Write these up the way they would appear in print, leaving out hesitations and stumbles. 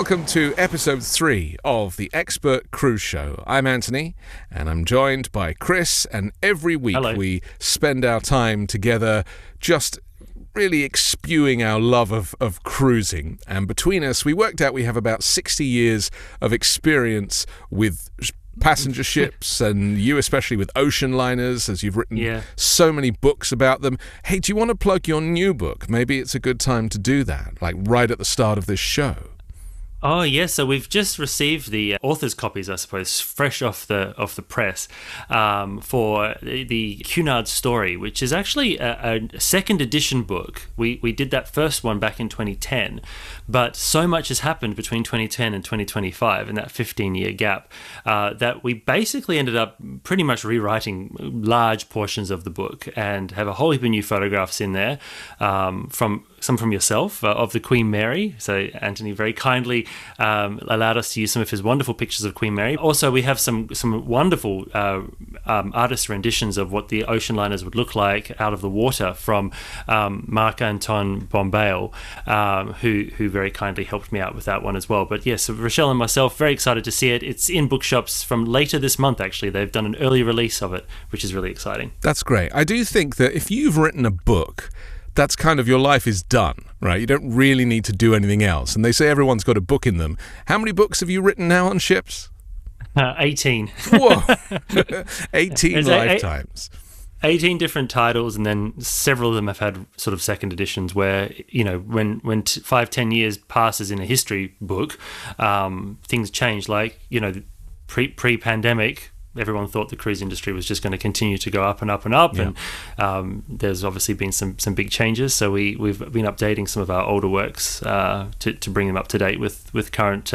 Welcome to episode 3 of the Expert Cruise Show. I'm Anthony, and I'm joined by Chris, and every week Hello. we spend our time together just really spewing our love of cruising. And between us, we worked out we have about 60 years of experience with passenger ships, and you especially with ocean liners, as you've written so many books about them. Hey, do you want to plug your new book? Maybe it's a good time to do that, like right at the start of this show. Oh yes, so we've just received the author's copies, I suppose, fresh off the press, for the Cunard Story, which is actually a second edition book. We did that first one back in 2010, but so much has happened between 2010 and 2025 in that 15-year gap that we basically ended up pretty much rewriting large portions of the book and have a whole heap of new photographs in there, from yourself of the Queen Mary. So Anthony very kindly allowed us to use some of his wonderful pictures of Queen Mary. Also, we have some wonderful artist renditions of what the ocean liners would look like out of the water from Marc-Anton Bombail, who very kindly helped me out with that one as well. But yes, Rochelle and myself, very excited to see it. It's in bookshops from later this month, actually. They've done an early release of it, which is really exciting. That's great. I do think that if you've written a book, that's kind of your life is done, right? You don't really need to do anything else. And they say everyone's got a book in them. How many books have you written now on ships? 18. Whoa. 18 lifetimes. 18 different titles, and then several of them have had sort of second editions where, you know, when 5-10 years passes in a history book, things change. Like, you know, pre-pandemic, everyone thought the cruise industry was just going to continue to go up and up and up, and there's obviously been some big changes. So we've been updating some of our older works to bring them up to date with current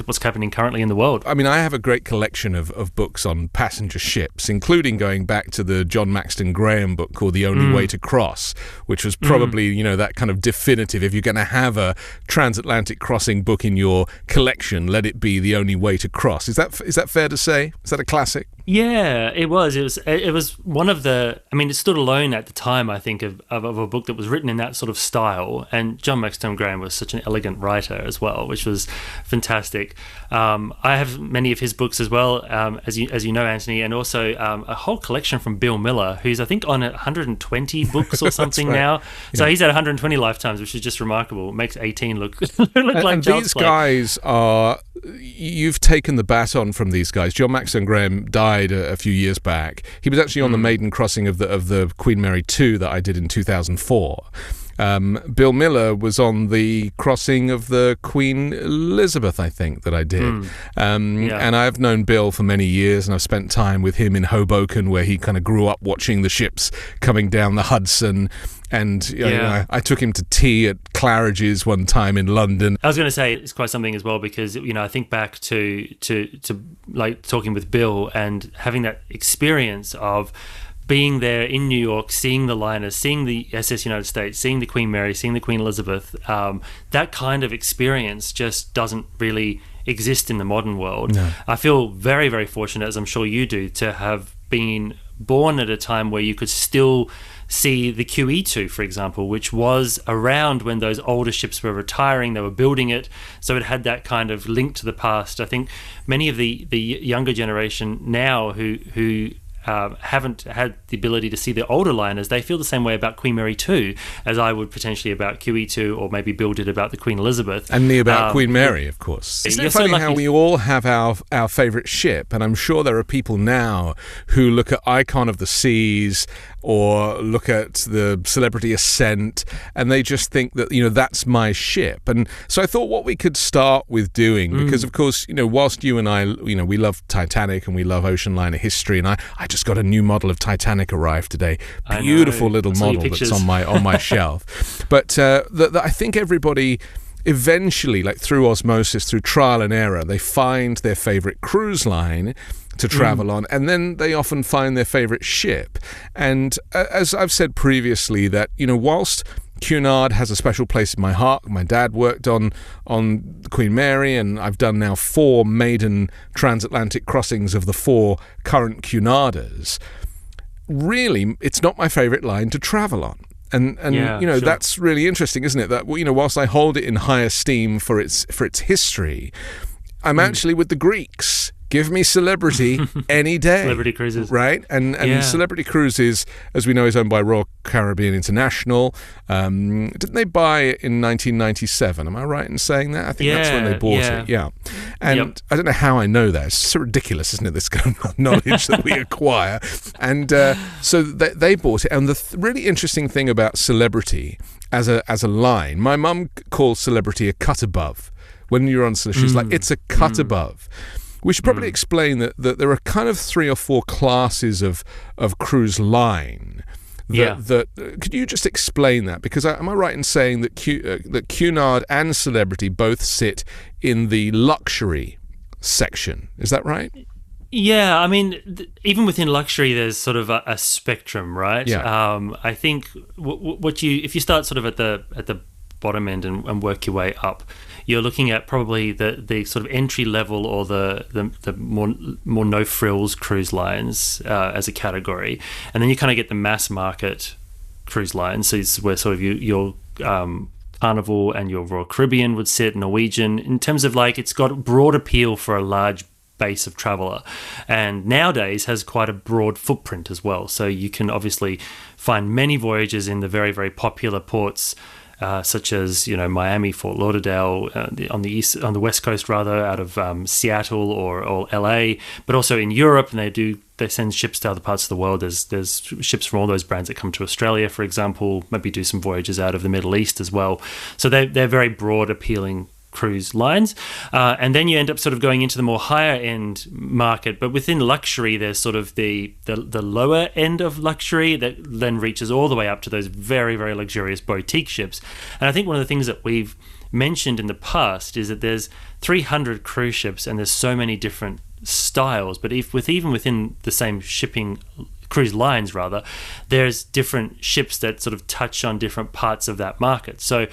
what's happening currently in the world. I mean, I have a great collection of books on passenger ships, including going back to the John Maxton Graham book called The Only Way to Cross, which was probably, you know, that kind of definitive, if you're going to have a transatlantic crossing book in your collection, let it be The Only Way to Cross. Is that fair to say? Is that a classic? Yeah, it was. It was one of the. I mean, it stood alone at the time, I think, of a book that was written in that sort of style. And John Maxton Graham was such an elegant writer as well, which was fantastic. I have many of his books as well, as you know, Anthony, and also a whole collection from Bill Miller, who's I think on 120 books or something now. So he's at 120 lifetimes, which is just remarkable. It makes 18 look like and child's play. Guys are. You've taken the baton from these guys. John Maxton Graham died a few years back. He was actually on the maiden crossing of the Queen Mary 2 that I did in 2004. Bill Miller was on the crossing of the Queen Elizabeth, I think, that I did. And I've known Bill for many years, and I've spent time with him in Hoboken, where he kind of grew up watching the ships coming down the Hudson. And you know, I took him to tea at Claridge's one time in London. I was going to say it's quite something as well, because, you know, I think back to like talking with Bill and having that experience of being there in New York, seeing the liners, seeing the SS United States, seeing the Queen Mary, seeing the Queen Elizabeth. That kind of experience just doesn't really exist in the modern world. No. I feel very, very fortunate, as I'm sure you do, to have been born at a time where you could still see the QE2, for example, which was around when those older ships were retiring. They were building it, so it had that kind of link to the past. I think many of the younger generation now who haven't had the ability to see the older liners, they feel the same way about Queen Mary 2 as I would potentially about QE2, or maybe Bill did about the Queen Elizabeth. And me about Queen Mary, of course. Isn't it funny how we all have our favourite ship? And I'm sure there are people now who look at Icon of the Seas or look at the Celebrity Ascent, and they just think that, you know, that's my ship. And so I thought what we could start with doing, because of course, you know, whilst you and I, you know, we love Titanic and we love ocean liner history, and I just got a new model of Titanic arrived today. Beautiful little model that's on my shelf. But I think everybody eventually, like through osmosis, through trial and error, they find their favourite cruise line to travel on, and then they often find their favourite ship. And as I've said previously, that, you know, whilst Cunard has a special place in my heart, my dad worked on Queen Mary, and I've done now 4 maiden transatlantic crossings of the 4 current Cunarders. Really, it's not my favourite line to travel on. And yeah, you know, sure. that's really interesting, isn't it? That, you know, whilst I hold it in high esteem for its history, I'm actually with the Greeks. Give me Celebrity any day. Celebrity Cruises. Right? And Celebrity Cruises, as we know, is owned by Royal Caribbean International. Didn't they buy it in 1997? Am I right in saying that? I think that's when they bought it. Yeah. And I don't know how I know that. It's so ridiculous, isn't it, this kind of knowledge that we acquire. And so they bought it. And the really interesting thing about Celebrity as a line, my mum calls Celebrity a cut above. When you're on Celebrity, she's like, it's a cut above. We should probably explain that there are kind of 3 or 4 classes of cruise line. Could you just explain that? Because am I right in saying that that Cunard and Celebrity both sit in the luxury section? Is that right? Yeah, I mean, even within luxury, there's sort of a spectrum, right? Yeah. I think if you start sort of at the bottom end and work your way up, you're looking at probably the sort of entry level or the more no frills cruise lines as a category, and then you kind of get the mass market cruise lines. So it's where sort of your Carnival and your Royal Caribbean would sit, Norwegian, in terms of like it's got broad appeal for a large base of traveller, and nowadays has quite a broad footprint as well. So you can obviously find many voyages in the very, very popular ports. Such as, you know, Miami, Fort Lauderdale, on the west coast rather, out of Seattle or LA, but also in Europe, and they send ships to other parts of the world. There's ships from all those brands that come to Australia, for example. Maybe do some voyages out of the Middle East as well. So they're very broad, appealing cruise lines, and then you end up sort of going into the more higher end market. But within luxury, there's sort of the lower end of luxury that then reaches all the way up to those very, very luxurious boutique ships. And I think one of the things that we've mentioned in the past is that there's 300 cruise ships and there's so many different styles. But even within the same shipping cruise lines rather, there's different ships that sort of touch on different parts of that market. So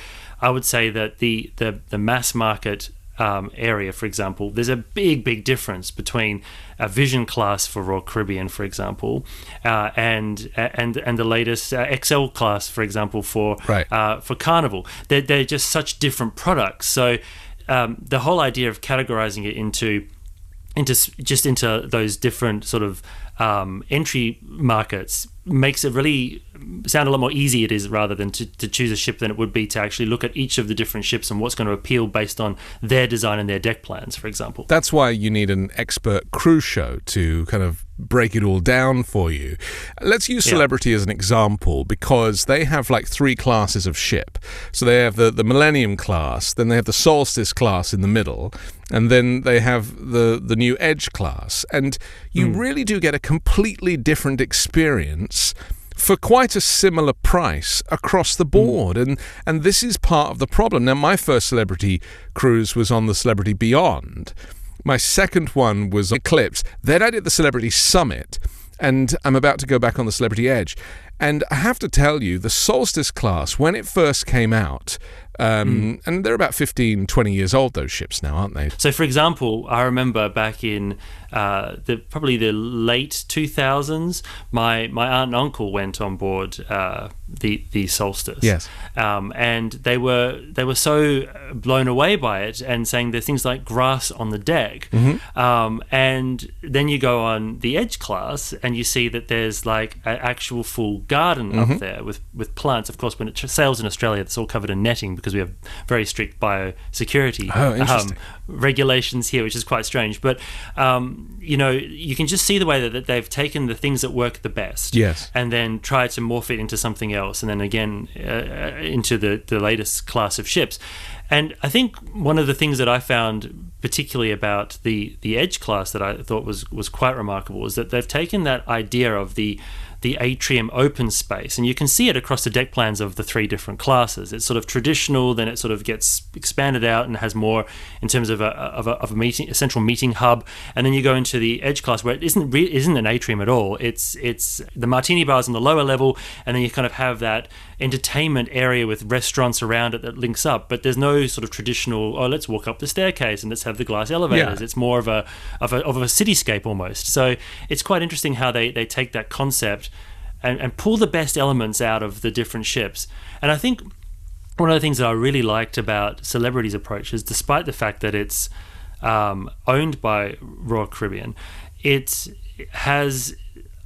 I would say that the mass market area, for example, there's a big difference between a Vision class for Royal Caribbean, for example, and the latest XL class, for example, for Carnival. They're just such different products. So the whole idea of categorizing it into those different sort of entry markets makes it really sound a lot more easy it is rather than to choose a ship than it would be to actually look at each of the different ships and what's going to appeal based on their design and their deck plans, for example. That's why you need an expert cruise show to kind of break it all down for you. Let's use Celebrity as an example, because they have like 3 classes of ship. So they have the Millennium class, then they have the Solstice class in the middle, and then they have the new Edge class. And you really do get a completely different experience for quite a similar price across the board. And this is part of the problem. Now, my first Celebrity cruise was on the Celebrity Beyond. My second one was Eclipse. Then I did the Celebrity Summit, and I'm about to go back on the Celebrity Edge. And I have to tell you, the Solstice class, when it first came out, and they're about 15, 20 years old, those ships now, aren't they? So, for example, I remember back in probably the late 2000s, my aunt and uncle went on board the Solstice. Yes. And they were so blown away by it and saying there's things like grass on the deck. And then you go on the Edge class and you see that there's like an actual full garden up there with plants. Of course, when it sails in Australia, it's all covered in netting because we have very strict biosecurity regulations here, which is quite strange. But you know, you can just see the way that they've taken the things that work the best, and then tried to morph it into something else, and then again into the latest class of ships. And I think one of the things that I found particularly about the Edge class that I thought was quite remarkable is that they've taken that idea of the atrium open space, and you can see it across the deck plans of the 3 different classes. It's sort of traditional, then it sort of gets expanded out and has more in terms of a central meeting hub, and then you go into the Edge class where it isn't an atrium at all. It's the martini bars on the lower level, and then you kind of have that entertainment area with restaurants around it that links up, but there's no sort of traditional, let's walk up the staircase and let's have the glass elevators. It's more of a cityscape almost. So it's quite interesting how they take that concept and pull the best elements out of the different ships. And I think one of the things that I really liked about Celebrity's approach is, despite the fact that it's owned by Royal Caribbean, it has,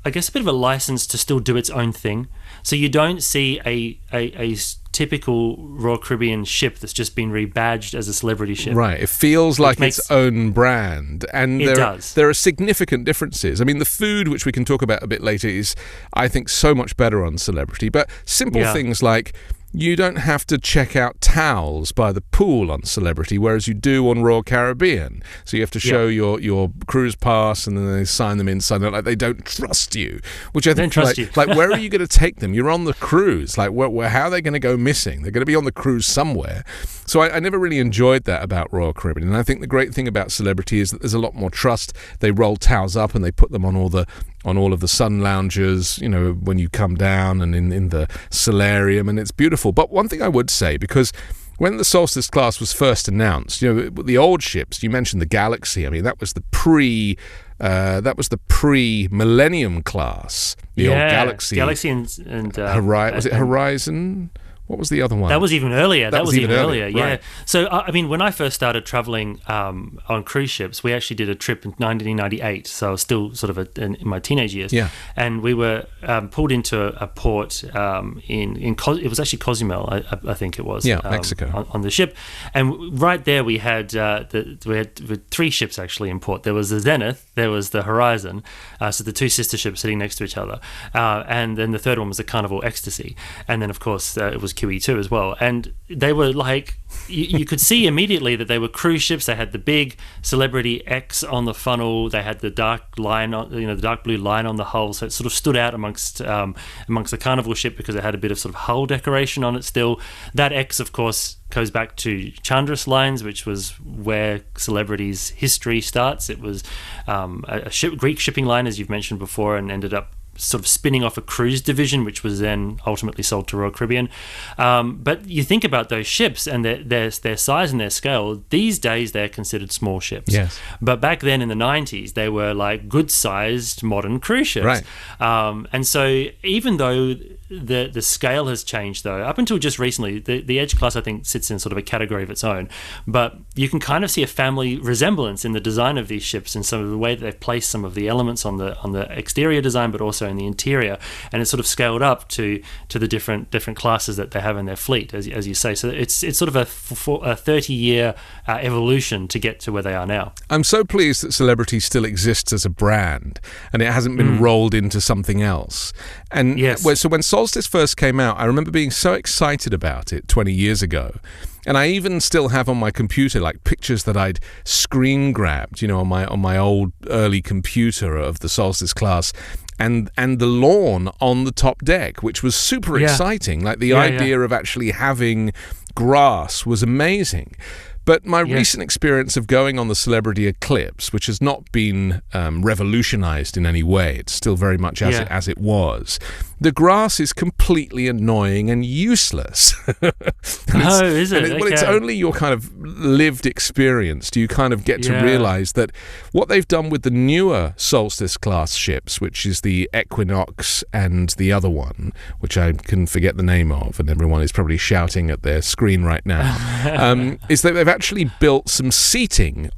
I guess, a bit of a license to still do its own thing. So you don't see a typical Royal Caribbean ship that's just been rebadged as a Celebrity ship. Right. It feels like its own brand. And there are significant differences. I mean, the food, which we can talk about a bit later, is, I think, so much better on Celebrity. But simple things like, you don't have to check out towels by the pool on Celebrity, whereas you do on Royal Caribbean. So you have to show your cruise pass, and then they sign them inside. Like, they don't trust you, which I think, trust you. Like, where are you going to take them? You're on the cruise. Like, how are they going to go missing? They're going to be on the cruise somewhere. So I never really enjoyed that about Royal Caribbean. And I think the great thing about Celebrity is that there's a lot more trust. They roll towels up and they put them on all of the sun lounges, you know, when you come down, and in the solarium, and it's beautiful. But one thing I would say, because when the Solstice class was first announced, you know, the old ships, you mentioned the Galaxy. I mean, that was the pre-Millennium class. The old Galaxy and was it Horizon? What was the other one? That was even earlier. That was even earlier. Yeah. Right. So, I mean, when I first started traveling on cruise ships, we actually did a trip in 1998. So I was still sort of in my teenage years. Yeah. And we were pulled into a port it was actually Cozumel, I think it was. Yeah, Mexico. On the ship, and right there we had three ships actually in port. There was the Zenith, there was the Horizon, so the two sister ships sitting next to each other, and then the third one was the Carnival Ecstasy, and then of course it was QE2 as well. And they were like, you could see immediately that they were cruise ships. They had the big Celebrity X on the funnel. They had the dark line, the dark blue line on the hull. So it sort of stood out amongst the Carnival ship because it had a bit of sort of hull decoration on it still. That X, of course, goes back to Chandris Lines, which was where Celebrity's history starts. It was a Greek shipping line, as you've mentioned before, and ended up sort of spinning off a cruise division, which was then ultimately sold to Royal Caribbean. But you think about those ships and their size and their scale. These days, they're considered small ships. Yes. But back then in the 90s, they were like good-sized modern cruise ships. Right. And so even though the scale has changed, though, up until just recently, the Edge class, I think, sits in sort of a category of its own. But you can kind of see a family resemblance in the design of these ships and some of the way that they've placed some of the elements on the exterior design, but also in the interior, and it's sort of scaled up to the different classes that they have in their fleet, as you say. So it's sort of a 30-year evolution to get to where they are now. I'm so pleased that Celebrity still exists as a brand, and it hasn't been rolled into something else. And so when Solstice first came out, I remember being so excited about it 20 years ago. And I even still have on my computer like pictures that I'd screen grabbed, you know, on my old early computer of the Solstice class, and the lawn on the top deck, which was super exciting. Like the idea of actually having grass was amazing. But my recent experience of going on the Celebrity Eclipse, which has not been revolutionized in any way, it's still very much as it was. The grass is completely annoying and useless. Is it? Well, it's only your kind of lived experience do you kind of get to realize that what they've done with the newer Solstice class ships, which is the Equinox and the other one, which I can forget the name of, and everyone is probably shouting at their screen right now, is that they've actually built some seating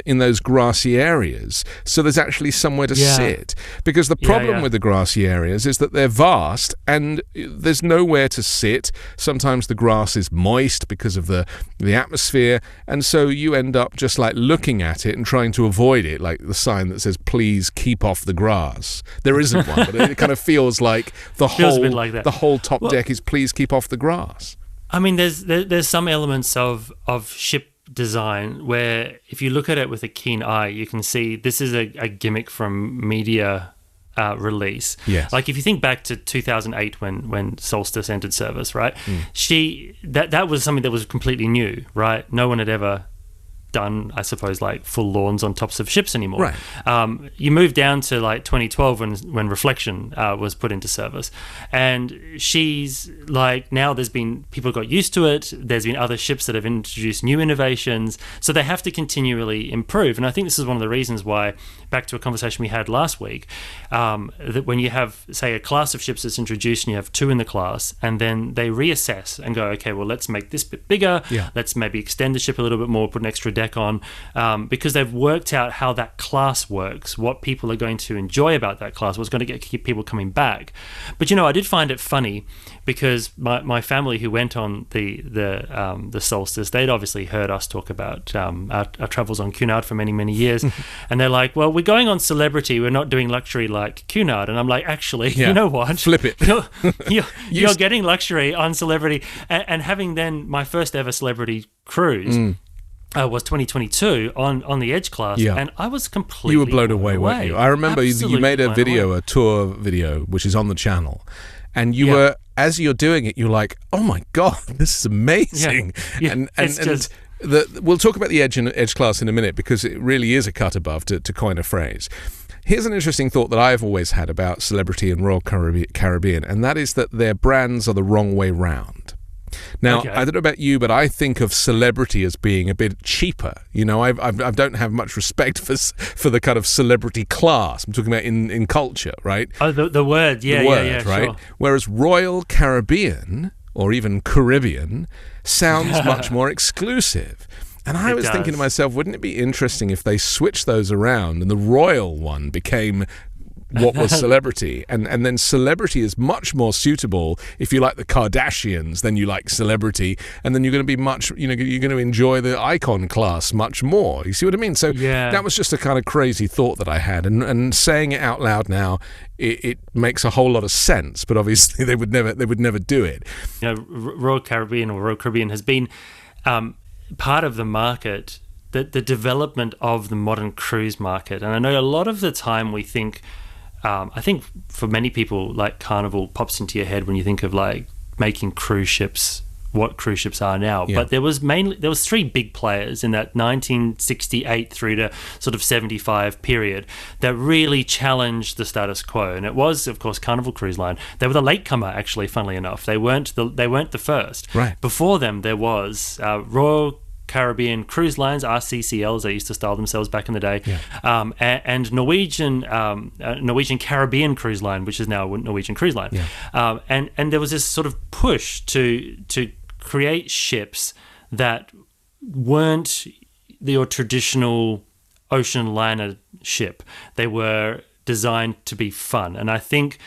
in those grassy areas, so there's actually somewhere to sit. Because the problem with the grassy areas is that they're vast and there's nowhere to sit. Sometimes the grass is moist because of the atmosphere, and so you end up just like looking at it and trying to avoid it, like the sign that says "Please keep off the grass." There isn't one, but it kind of feels like the whole top deck is "Please keep off the grass." I mean, there's some elements of ship design where if you look at it with a keen eye, you can see this is a gimmick from media release. Yes. Like if you think back to 2008 when Solstice entered service, right? That was something that was completely new, right? No one had ever done, I suppose, like full lawns on tops of ships anymore. Right. You move down to like 2012 when Reflection was put into service, and she's like, now there's been people got used to it. There's been other ships that have introduced new innovations, so they have to continually improve. And I think this is one of the reasons why, back to a conversation we had last week, that when you have, say, a class of ships that's introduced and you have 2 in the class, and then they reassess and go, okay, well, let's make this bit bigger. Yeah. Let's maybe extend the ship a little bit more, put an extra deck on, because they've worked out how that class works, what people are going to enjoy about that class, what's going to keep people coming back. But I did find it funny because my family who went on the Solstice, they'd obviously heard us talk about our travels on Cunard for many, many years, and they're like, well, we're going on Celebrity, we're not doing luxury like Cunard. And I'm like, actually, you know what? Flip it. You're getting luxury on Celebrity, and having then my first ever Celebrity cruise was 2022 on the Edge class, and I was completely You were blown away, weren't you? I remember you made a video, a tour video, which is on the channel, and you were, as you're doing it, you're like, oh my God, this is amazing. And we'll talk about the Edge class in a minute, because it really is a cut above, to coin a phrase. Here's an interesting thought that I've always had about Celebrity and Royal Caribbean, and that is that their brands are the wrong way round. Now, I don't know about you, but I think of Celebrity as being a bit cheaper. I don't have much respect for the kind of celebrity class. I'm talking about in culture, right? Oh, the word, yeah, right? Sure. Whereas Royal Caribbean, or even Caribbean, sounds much more exclusive. And I was thinking to myself, wouldn't it be interesting if they switched those around and the Royal one became what was Celebrity, and then Celebrity is much more suitable if you like the Kardashians than you like Celebrity, and then you're going to be you're going to enjoy the icon class much more. You see what I mean? So that was just a kind of crazy thought that I had, and saying it out loud now, it makes a whole lot of sense. But obviously they would never do it. Royal Caribbean has been part of the market, the development of the modern cruise market. And I know a lot of the time we think, I think for many people, like Carnival pops into your head when you think of like making cruise ships, what cruise ships are now. Yeah. But there was 3 big players in that 1968 through to sort of 75 period that really challenged the status quo. And it was, of course, Carnival Cruise Line. They were the latecomer, actually, funnily enough. They weren't the first. Right. Before them, there was Royal Caribbean Cruise Lines, RCCL, as they used to style themselves back in the day, and Norwegian Caribbean Cruise Line, which is now Norwegian Cruise Line. Yeah. And there was this sort of push to create ships that weren't your traditional ocean liner ship. They were designed to be fun. And I think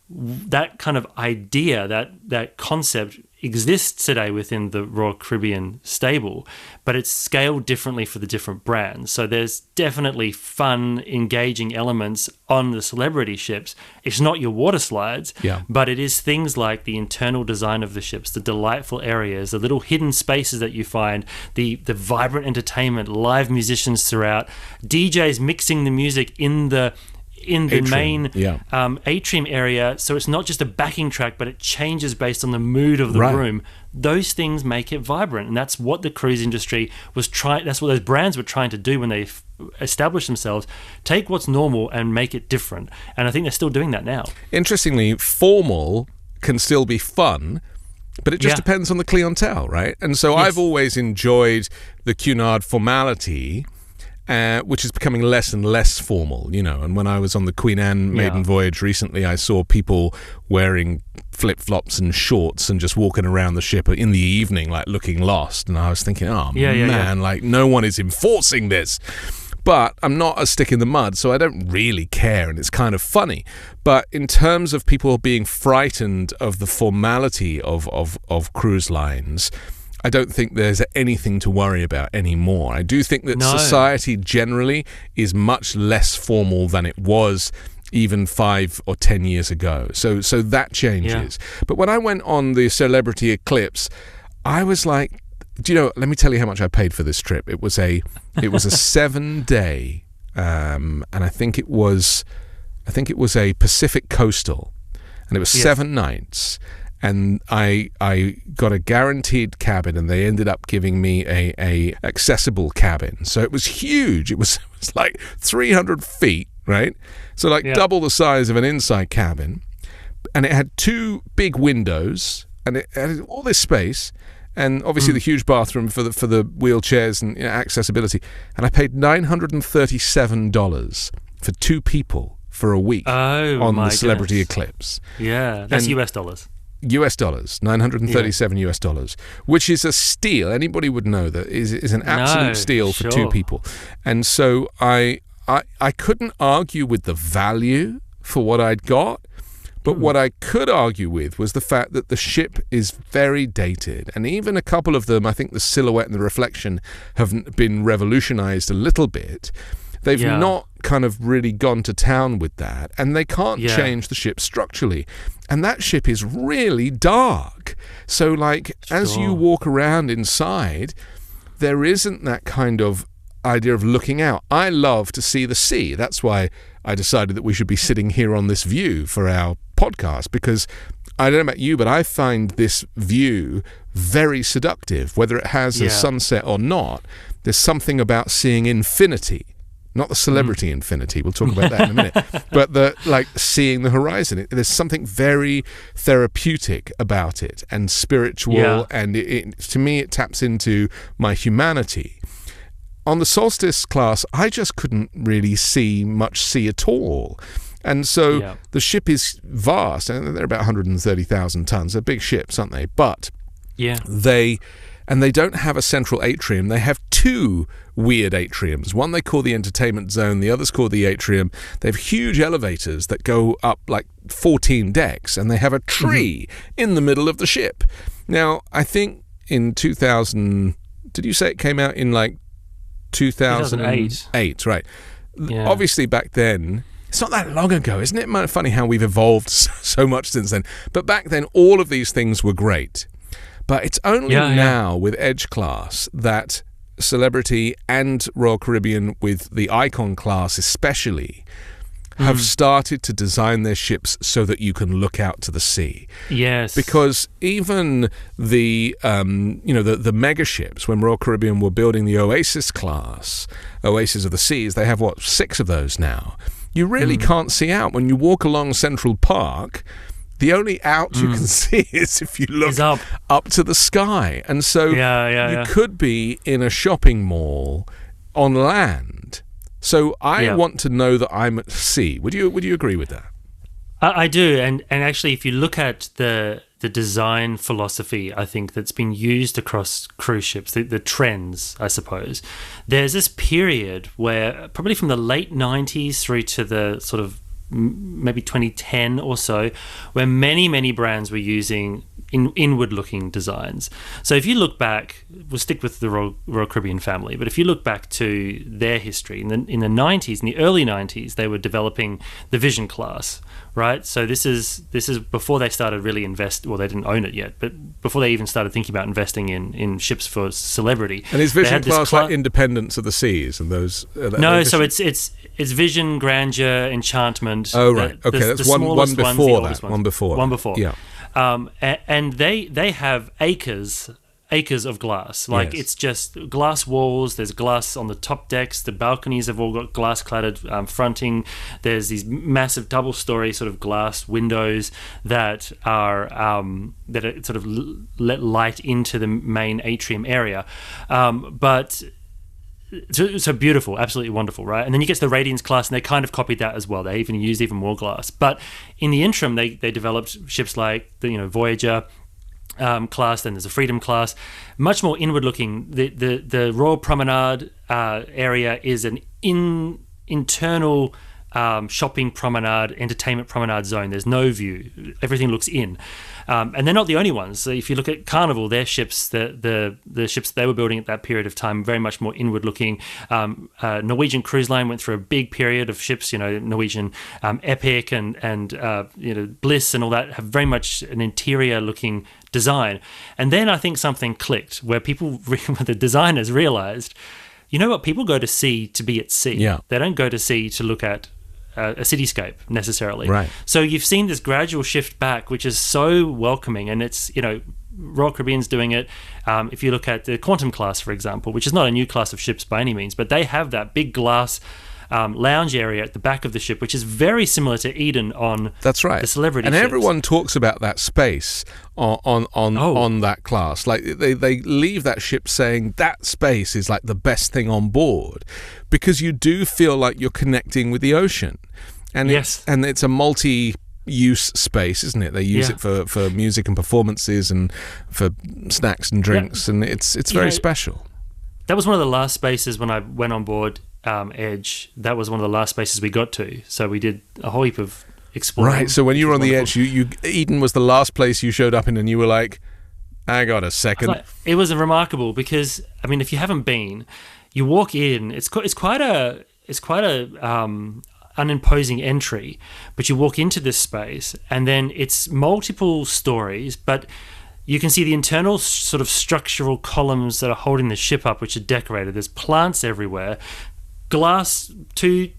that kind of idea, that concept exists today within the Royal Caribbean stable, but it's scaled differently for the different brands. So there's definitely fun, engaging elements on the Celebrity ships. It's not your water slides, but it is things like the internal design of the ships, the delightful areas, the little hidden spaces that you find, the vibrant entertainment, live musicians throughout, DJs mixing the music in the atrium, main atrium area, so it's not just a backing track, but it changes based on the mood of the room. Those things make it vibrant, and that's what the cruise industry was trying. That's what those brands were trying to do when they established themselves. Take what's normal and make it different, and I think they're still doing that now. Interestingly, formal can still be fun, but it just depends on the clientele, right? And so I've always enjoyed the Cunard formality, which is becoming less and less formal, and when I was on the Queen Anne maiden voyage recently, I saw people wearing flip-flops and shorts and just walking around the ship in the evening, like looking lost, and I was thinking, like no one is enforcing this. But I'm not a stick in the mud, so I don't really care, and it's kind of funny. But in terms of people being frightened of the formality of cruise lines, I don't think there's anything to worry about anymore. I do think that society generally is much less formal than it was even 5 or 10 years ago. So that changes. Yeah. But when I went on the Celebrity Eclipse, I was like, let me tell you how much I paid for this trip. It was a 7-day, and I think it was a Pacific coastal, and it was 7 nights. and I got a guaranteed cabin, and they ended up giving me a accessible cabin. So it was huge. It was like 300 feet, right? So like double the size of an inside cabin, and it had 2 big windows, and it had all this space, and obviously the huge bathroom for the wheelchairs and accessibility. And I paid $937 for 2 people for a week on the Celebrity Eclipse. Yeah, that's US dollars. US dollars, $937 US dollars, which is a steal. Anybody would know that is an absolute steal for 2 people. And so I couldn't argue with the value for what I'd got, but what I could argue with was the fact that the ship is very dated. And even a couple of them, I think the silhouette and the reflection have been revolutionized a little bit. They've not kind of really gone to town with that, and they can't change the ship structurally. And that ship is really dark. So, like, as you walk around inside, there isn't that kind of idea of looking out. I love to see the sea. That's why I decided that we should be sitting here on this view for our podcast, because I don't know about you, but I find this view very seductive, whether it has a sunset or not. There's something about seeing infinity. Not the celebrity infinity, we'll talk about that in a minute, but seeing the horizon. There's something very therapeutic about it, and spiritual, and to me it taps into my humanity. On the Solstice class, I just couldn't really see much sea at all. And so the ship is vast, and they're about 130,000 tons. They're big ships, aren't they? But they don't have a central atrium. They have 2 weird atriums. One they call the entertainment zone, the other's called the atrium. They have huge elevators that go up like 14 decks, and they have a tree in the middle of the ship. Now, I think in 2000, did you say it came out in like 2008, right? Yeah. Obviously back then, it's not that long ago, isn't it? Funny how we've evolved so much since then. But back then, all of these things were great. But it's only now with Edge class that Celebrity and Royal Caribbean, with the Icon class especially, have started to design their ships so that you can look out to the sea. Yes. Because even the mega ships, when Royal Caribbean were building the Oasis class, Oasis of the Seas, they have 6 of those now. You really can't see out. When you walk along Central Park, the only out you can see is if you look up to the sky. And so you could be in a shopping mall on land. So I want to know that I'm at sea. Would you agree with that? I do. And actually, if you look at the design philosophy, I think, that's been used across cruise ships, the trends, I suppose, there's this period where probably from the late 90s through to the sort of maybe 2010 or so, where many brands were using inward-looking designs. So if you look back, we'll stick with the Royal Caribbean family, but if you look back to their history, in the 90s, in the early 90s, they were developing the Vision class, right? So this is before they started really well, they didn't own it yet, but before they even started thinking about investing in ships for Celebrity. And is Vision class like Independence of the Seas and those? No, so it's Vision, Grandeur, Enchantment. Oh, right. Okay, that's one before that. One before. Yeah. And they have acres of glass. Like, it's just glass walls. There's glass on the top decks. The balconies have all got glass-cladded fronting. There's these massive double-story sort of glass windows that are sort of let light into the main atrium area. But so beautiful, absolutely wonderful, right? And then you get to the Radiance class, and they kind of copied that as well. They even used even more glass. But in the interim, they developed ships like the Voyager class. Then there's a Freedom class, much more inward-looking. The Royal Promenade area is an internal shopping promenade, entertainment promenade zone. There's no view. Everything looks in. And they're not the only ones. So if you look at Carnival, their ships, the ships they were building at that period of time, very much more inward-looking. Norwegian Cruise Line went through a big period of ships, Norwegian Epic and Bliss and all that, have very much an interior-looking design. And then I think something clicked where the designers realized, you know what, people go to sea to be at sea. Yeah. They don't go to sea to look at a cityscape necessarily. Right. So you've seen this gradual shift back, which is so welcoming, and it's, Royal Caribbean's doing it. If you look at the Quantum class, for example, which is not a new class of ships by any means, but they have that big glass lounge area at the back of the ship, which is very similar to Eden on That's right. the Celebrity and ships. Everyone talks about that space on that class. Like they leave that ship saying that space is like the best thing on board, because you do feel like you're connecting with the ocean, and it's a multi-use space, isn't it? They use it for music and performances and for snacks and drinks, and it's very special. That was one of the last spaces when I went on board Edge. That was one of the last spaces we got to. So we did a whole heap of exploring. Right. So when you were on the Edge, Eden was the last place you showed up in, and you were like, "I got a second." It was remarkable because, I mean, if you haven't been, you walk in. It's quite a unimposing entry, but you walk into this space, and then it's multiple stories, but you can see the internal sort of structural columns that are holding the ship up, which are decorated. There's plants everywhere. Glass, three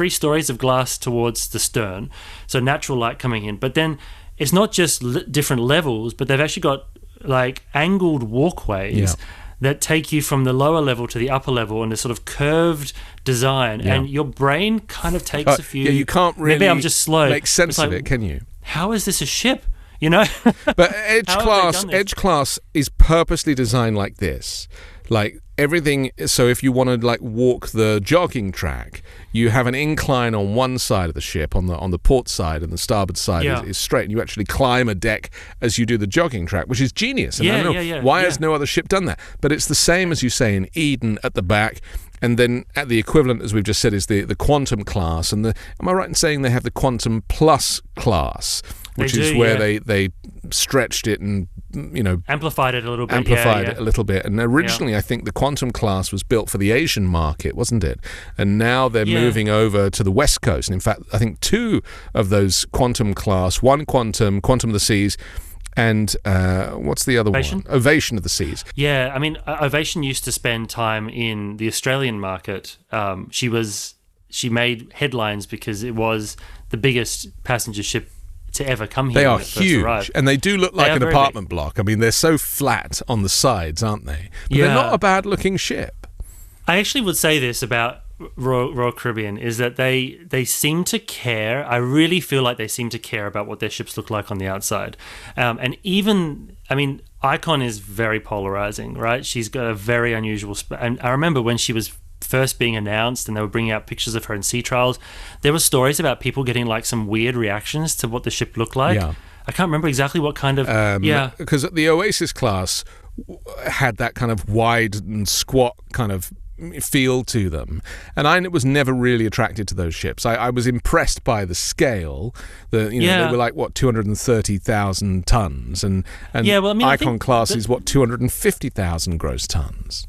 stories of glass towards the stern, so natural light coming in. But then it's not just different levels, but they've actually got like angled walkways that take you from the lower level to the upper level in a sort of curved design, and your brain kind of takes a few. Yeah, you can't really. Maybe I'm just slow. Make sense of it, can you? How is this a ship? But Edge class is purposely designed like this. Like everything, so if you want to like walk the jogging track, you have an incline on one side of the ship, on the port side, and the starboard side is straight, and you actually climb a deck as you do the jogging track, which is genius. And I don't know why has no other ship done that? But it's the same as you say in Eden at the back, and then at the equivalent, as we've just said, is the Quantum class, and am I right in saying they have the Quantum Plus class, which is where they stretched it and amplified it a little bit. It a little bit. And originally, I think the Quantum class was built for the Asian market, wasn't it? And now they're moving over to the West Coast. And in fact, I think two of those Quantum class, one Quantum of the Seas, and what's the other one? Ovation of the Seas. Yeah, I mean, Ovation used to spend time in the Australian market. She made headlines because it was the biggest passenger ship to ever come here. They are huge, and they do look like an apartment block. I mean, they're so flat on the sides, aren't they? But they're not a bad-looking ship. I actually would say this about Royal Caribbean, is that they seem to care. I really feel like they seem to care about what their ships look like on the outside. And even, I mean, Icon is very polarizing, right? She's got a very unusual... and I remember when she was first being announced and they were bringing out pictures of her in sea trials, there were stories about people getting like some weird reactions to what the ship looked like. I can't remember exactly what kind of because the Oasis class had that kind of wide and squat kind of feel to them, and I was never really attracted to those ships. I was impressed by the scale. They were like 230,000 tons, and Icon class is 250,000 gross tons.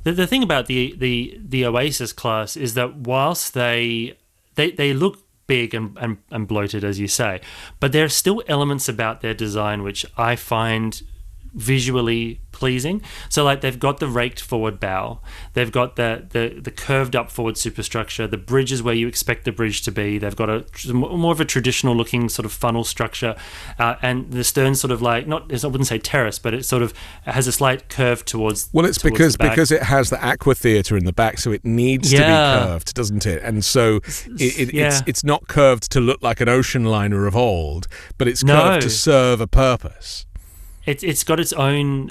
The thing about the Oasis class is that whilst they look big and bloated, as you say, but there are still elements about their design which I find visually pleasing. So like they've got the raked forward bow, they've got the curved up forward superstructure, the bridge is where you expect the bridge to be, they've got a more of a traditional looking sort of funnel structure, and the stern sort of like, not, I wouldn't say terrace, but it sort of has a slight curve towards because it has the aqua theatre in the back, so it needs to be curved, doesn't it? And so it's not curved to look like an ocean liner of old, but it's curved to serve a purpose. It's got its own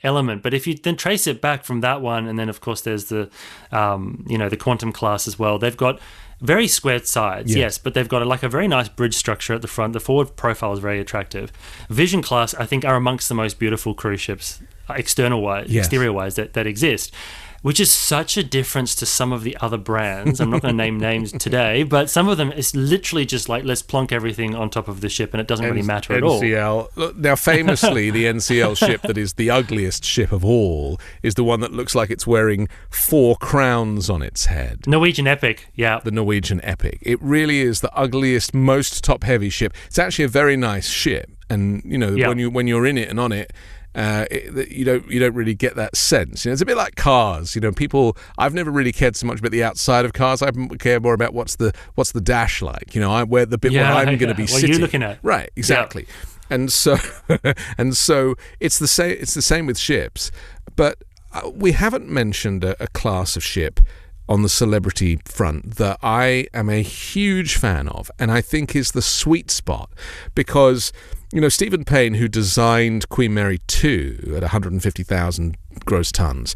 element, but if you then trace it back from that one, and then of course there's the the Quantum class as well. They've got very squared sides, yes, but they've got a very nice bridge structure at the front. The forward profile is very attractive. Vision class, I think, are amongst the most beautiful cruise ships, exterior wise, that exist. Which is such a difference to some of the other brands. I'm not going to name names today, but some of them, it's literally just like, let's plonk everything on top of the ship and it doesn't really matter at all. NCL. Now, famously, the NCL ship that is the ugliest ship of all is the one that looks like it's wearing 4 crowns on its head. Norwegian Epic, yeah. The Norwegian Epic. It really is the ugliest, most top-heavy ship. It's actually a very nice ship. And, when you're in it and on it, you don't really get that sense. It's a bit like cars. People. I've never really cared so much about the outside of cars. I care more about what's the dash like. Where the bit where I'm going to be sitting. What you're looking at. Right. Exactly. Yeah. And so it's the same. It's the same with ships, but we haven't mentioned a class of ship on the celebrity front that I am a huge fan of, and I think is the sweet spot, because Stephen Payne, who designed Queen Mary 2 at 150,000 gross tons,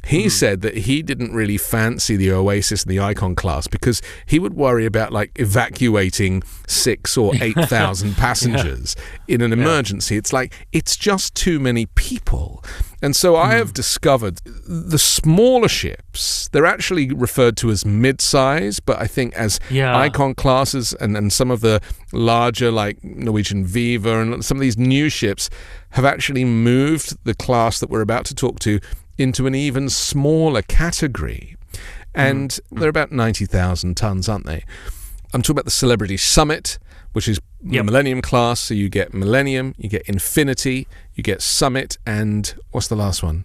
he said that he didn't really fancy the Oasis and the Icon class because he would worry about evacuating 6,000 or 8,000 passengers in an emergency. It's just too many people. And so I have discovered the smaller ships, they're actually referred to as mid-size, but I think as Icon classes and some of the larger like Norwegian Viva and some of these new ships have actually moved the class that we're about to talk to into an even smaller category. And they're about 90,000 tons, aren't they? I'm talking about the Celebrity Summit, which is the Millennium class. So you get Millennium, you get Infinity, you get Summit, and what's the last one?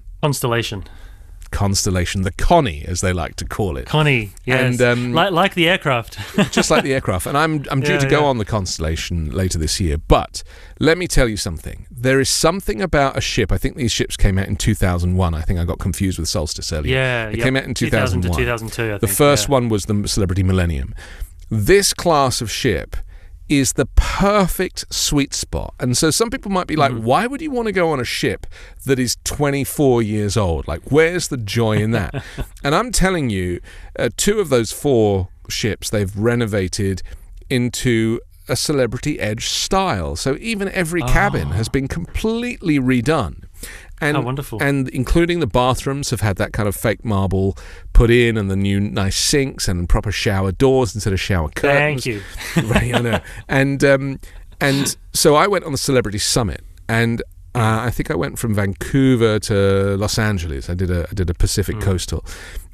Constellation, the Connie, as they like to call it. Connie, yes. And, like the aircraft. Just like the aircraft. And I'm due to go on the Constellation later this year. But let me tell you something. There is something about a ship. I think these ships came out in 2001. I think I got confused with Solstice earlier. Yeah, It came out in 2001. 2000 to 2002, I think. The first one was the Celebrity Millennium. This class of ship is the perfect sweet spot. And so some people might be like, why would you want to go on a ship that is 24 years old? Where's the joy in that? And I'm telling you, 2 of those 4 ships they've renovated into a Celebrity Edge style. So even every cabin has been completely redone. And, wonderful. And including the bathrooms have had that kind of fake marble put in, and the new nice sinks and proper shower doors instead of shower curtains. Thank you. Right, I know. And so I went on the Celebrity Summit, and I think I went from Vancouver to Los Angeles. I did a Pacific coastal.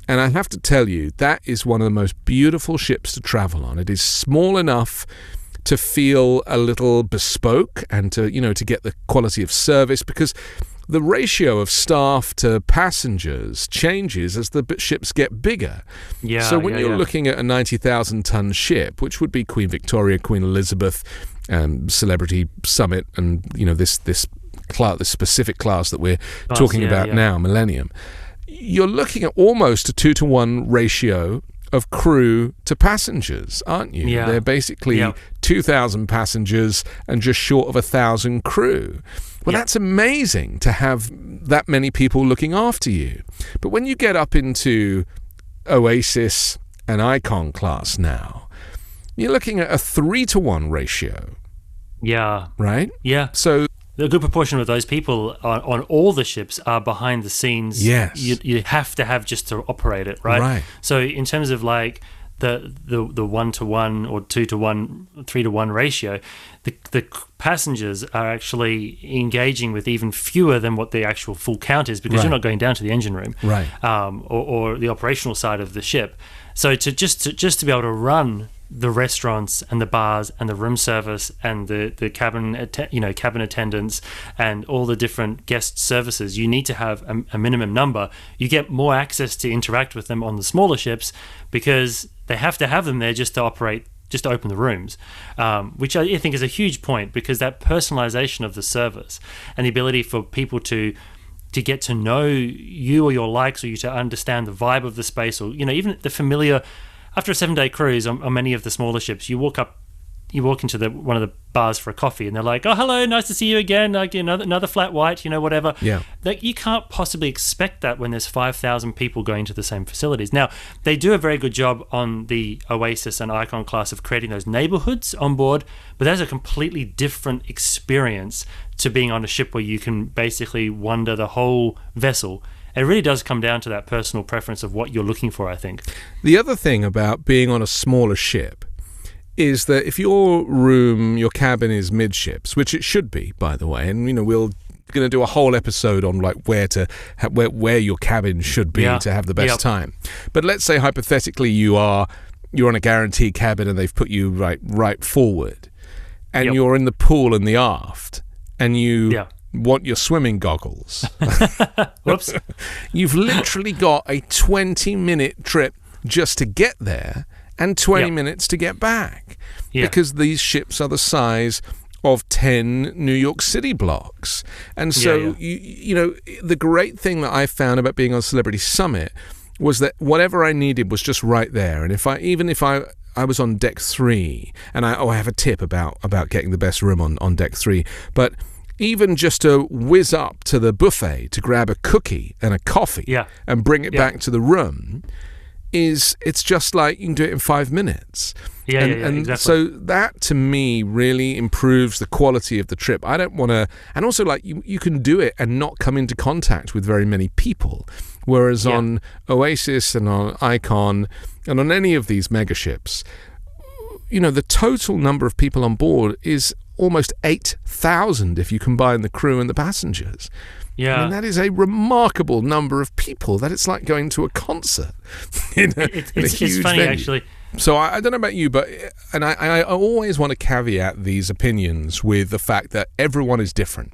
And I have to tell you, that is one of the most beautiful ships to travel on. It is small enough to feel a little bespoke and to get the quality of service, because the ratio of staff to passengers changes as the ships get bigger. So when you're looking at a 90,000-ton ship, which would be Queen Victoria, Queen Elizabeth, Celebrity Summit, and this specific class that we're talking about now, Millennium, you're looking at almost a 2-to-1 ratio of crew to passengers, aren't you? They're basically 2,000 passengers and just short of 1,000 crew. Well, that's amazing to have that many people looking after you. But when you get up into Oasis and Icon class now, you're looking at a 3-to-1 ratio. Yeah. Right? Yeah. So a good proportion of those people on all the ships are behind the scenes. Yes. You have to have just to operate it, right? Right. So in terms of the 1-to-1 or 2-to-1, 3-to-1 ratio, the passengers are actually engaging with even fewer than what the actual full count is, because you're not going down to the engine room, right? Or the operational side of the ship. So to be able to run the restaurants and the bars and the room service and the cabin attendants and all the different guest services, you need to have a minimum number. You get more access to interact with them on the smaller ships because they have to have them there just to open the rooms, which I think is a huge point, because that personalization of the service and the ability for people to get to know you or your likes, or you to understand the vibe of the space, or even the familiar. After a 7-day cruise on many of the smaller ships, you walk into one of the bars for a coffee, and they're like, "Oh, hello, nice to see you again. Like another flat white, whatever." Yeah. You can't possibly expect that when there's 5,000 people going to the same facilities. Now, they do a very good job on the Oasis and Icon class of creating those neighborhoods on board, but that's a completely different experience to being on a ship where you can basically wander the whole vessel. It really does come down to that personal preference of what you're looking for, I think. The other thing about being on a smaller ship is that if your cabin is midships, which it should be, by the way, and we're going to do a whole episode on where your cabin should be to have the best time. But let's say hypothetically you're on a guaranteed cabin and they've put you right forward, and you're in the pool in the aft, and you want your swimming goggles. Whoops. You've literally got a 20-minute trip just to get there and 20 minutes to get back. Because these ships are the size of 10 New York City blocks. And so, you know, the great thing that I found about being on Celebrity Summit was that whatever I needed was just right there. And even if I was on deck 3, and I have a tip about getting the best room on deck 3, but even just to whiz up to the buffet to grab a cookie and a coffee and bring it back to the room, it's just like you can do it in 5 minutes. Exactly. So that to me really improves the quality of the trip. I don't want to, and also like you can do it and not come into contact with very many people. Whereas on Oasis and on Icon and on any of these mega ships, you know, the total number of people on board is almost 8,000 if you combine the crew and the passengers. Yeah. I mean, that is a remarkable number of people. That it's like going to a concert in a huge funny, venue. actually. So I don't know about you, but I always want to caveat these opinions with the fact that everyone is different.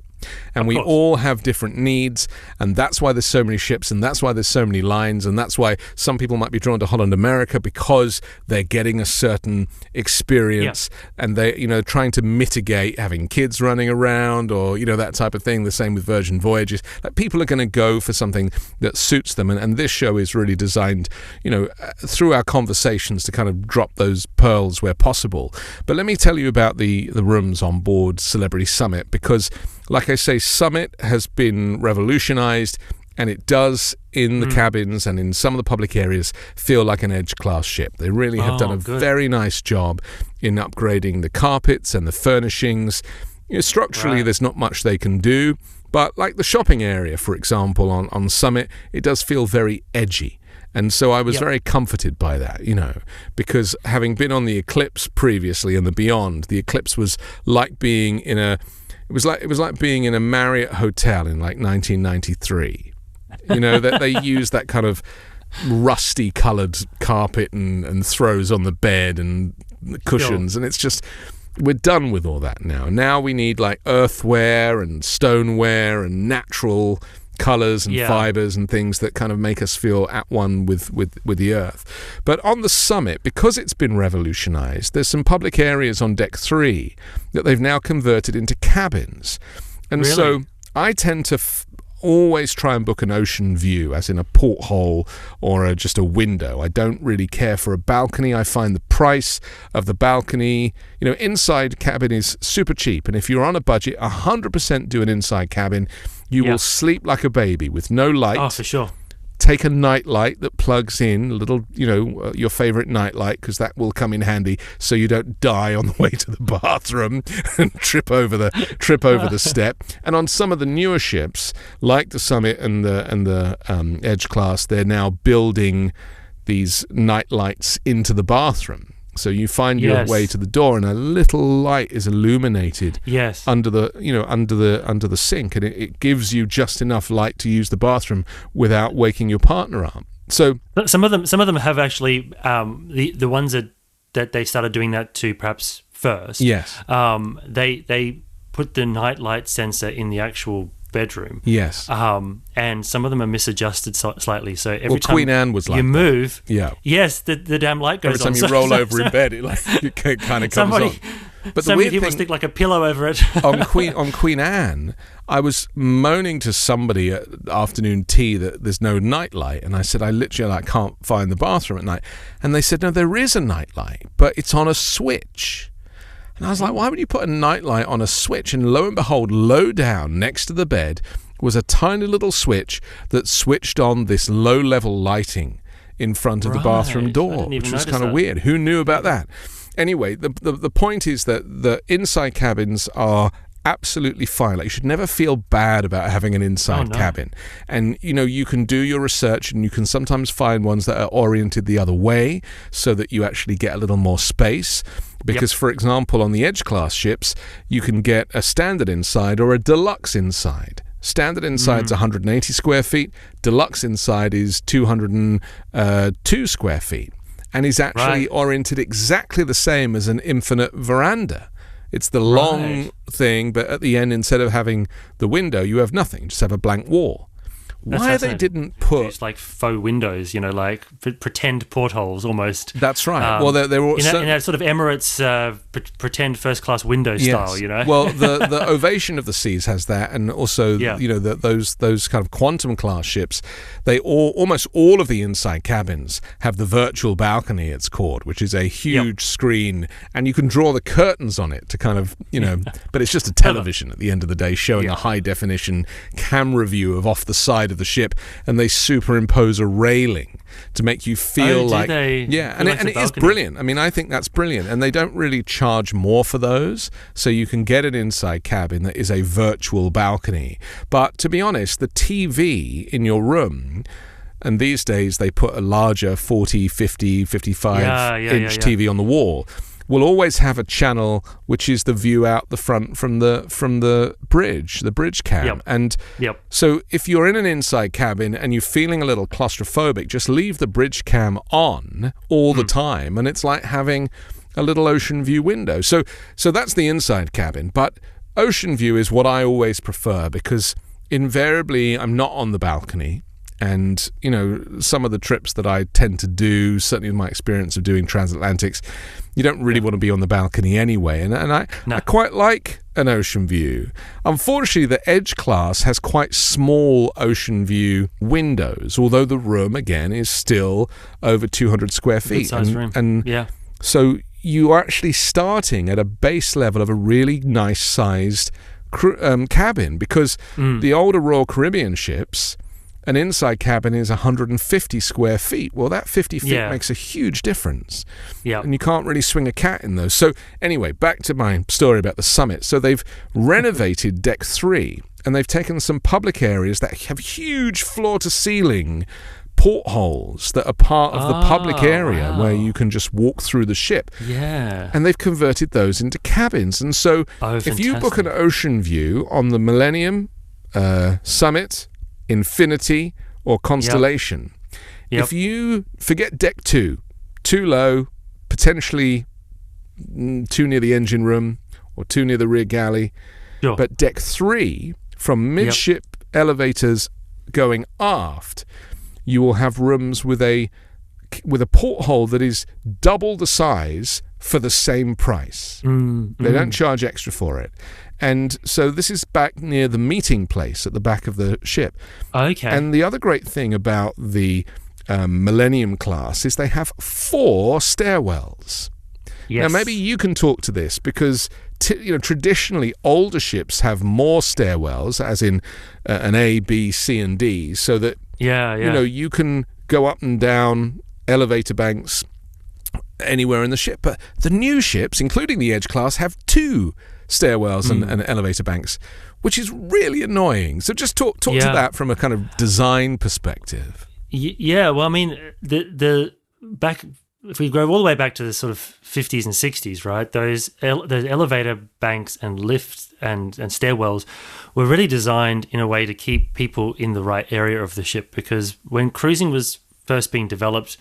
And we all have different needs, and that's why there's so many ships, and that's why there's so many lines, and that's why some people might be drawn to Holland America because they're getting a certain experience, and they, you know, trying to mitigate having kids running around or, you know, that type of thing. The same with Virgin Voyages. Like, people are going to go for something that suits them, and this show is really designed, you know, through our conversations to kind of drop those pearls where possible. But let me tell you about the rooms on board Celebrity Summit, because like I say, Summit has been revolutionized, and it does in the cabins and in some of the public areas feel like an Edge-class ship. They really have done a very nice job in upgrading the carpets and the furnishings. You know, structurally, there's not much they can do, but like the shopping area, for example, on Summit, it does feel very edgy. And so I was very comforted by that, you know, because having been on the Eclipse previously and the Beyond, the Eclipse was like being in a... It was like being in a Marriott hotel in like 1993. You know, that they used that kind of rusty coloured carpet and throws on the bed and the cushions, and it's just, we're done with all that now. Now we need like earthware and stoneware and natural colours and fibres and things that kind of make us feel at one with the earth. But on the Summit, because it's been revolutionised, there's some public areas on Deck 3 that they've now converted into cabins. And so I tend to always try and book an ocean view, as in a porthole or just a window. I don't really care for a balcony. I find the price of the balcony, you know, inside cabin is super cheap. And if you're on a budget, 100% do an inside cabin. You will sleep like a baby with no light. Oh, for sure. Take a night light that plugs in, a little, you know, your favorite night light, because that will come in handy so you don't die on the way to the bathroom and trip over the step. And on some of the newer ships, like the Summit and the Edge class, they're now building these night lights into the bathroom. So you find your way to the door, and a little light is illuminated under the sink, and it gives you just enough light to use the bathroom without waking your partner up. So some of them have actually the ones that they started doing that to perhaps first. Yes. They put the night light sensor in the actual bedroom. Yes. And some of them are misadjusted slightly. So every time Queen Anne was like you move, yes, the damn light goes on. Every time you roll over in bed, it kind of comes on. But so many people stick like a pillow over it. on Queen Anne, I was moaning to somebody at afternoon tea that there's no night light, and I said I can't find the bathroom at night, and they said no, there is a night light, but it's on a switch. And I was like, why would you put a nightlight on a switch? And lo and behold, low down next to the bed was a tiny little switch that switched on this low-level lighting in front of the bathroom door, which was kind of weird. Who knew about that? Anyway, the point is that the inside cabins are absolutely fine. Like, you should never feel bad about having an inside cabin. And, you know, you can do your research, and you can sometimes find ones that are oriented the other way so that you actually get a little more space. Because, for example, on the Edge class ships, you can get a standard inside or a deluxe inside. Standard inside's 180 square feet. Deluxe inside is 202 square feet. And is actually oriented exactly the same as an infinite veranda. It's the long thing, but at the end, instead of having the window, you have nothing. Just have a blank wall. Why they didn't put... It's like faux windows, like pretend portholes almost. That's right. Well, they're all... In a sort of Emirates pretend first-class window style, Well, the Ovation of the Seas has that, and also, those kind of quantum class ships, almost all of the inside cabins have the virtual balcony, it's called, which is a huge screen, and you can draw the curtains on it to kind of, but it's just a television at the end of the day, showing a high-definition camera view of off the side of the ship, and they superimpose a railing to make you feel like and it is brilliant. I mean, I think that's brilliant, and they don't really charge more for those, so you can get an inside cabin that is a virtual balcony. But to be honest, the TV in your room, and these days they put a larger 40, 50, 55 inch TV on the wall, will always have a channel which is the view out the front from the bridge cam. And so if you're in an inside cabin and you're feeling a little claustrophobic, just leave the bridge cam on all the time, and it's like having a little ocean view window. So that's the inside cabin, but ocean view is what I always prefer, because invariably I'm not on the balcony. And, some of the trips that I tend to do, certainly in my experience of doing transatlantics, you don't really want to be on the balcony anyway. And I quite like an ocean view. Unfortunately, the Edge class has quite small ocean view windows, although the room, again, is still over 200 square feet. Good-sized room. And so you are actually starting at a base level of a really nice-sized cabin, because the older Royal Caribbean ships... an inside cabin is 150 square feet. Well, that 50 feet makes a huge difference. Yeah. And you can't really swing a cat in those. So anyway, back to my story about the Summit. So they've renovated Deck 3, and they've taken some public areas that have huge floor-to-ceiling portholes that are part of the public area where you can just walk through the ship. Yeah. And they've converted those into cabins. And so if you book an ocean view on the Millennium, Summit, Infinity, or Constellation, if you forget Deck 2, too low, potentially too near the engine room or too near the rear galley, but Deck 3, from midship elevators going aft, you will have rooms with a porthole that is double the size for the same price. They don't charge extra for it. And so this is back near the meeting place at the back of the ship. Okay. And the other great thing about the Millennium class is they have 4 stairwells. Yes. Now, maybe you can talk to this, because traditionally older ships have more stairwells, as in an A, B, C, and D, so that you can go up and down elevator banks anywhere in the ship. But the new ships, including the Edge class, have 2 stairwells and elevator banks, which is really annoying. So just talk to that from a kind of design perspective. Well, I mean, the back, if we go all the way back to the sort of 50s and 60s, right? Those elevator banks and lifts and stairwells were really designed in a way to keep people in the right area of the ship, because when cruising was first being developed,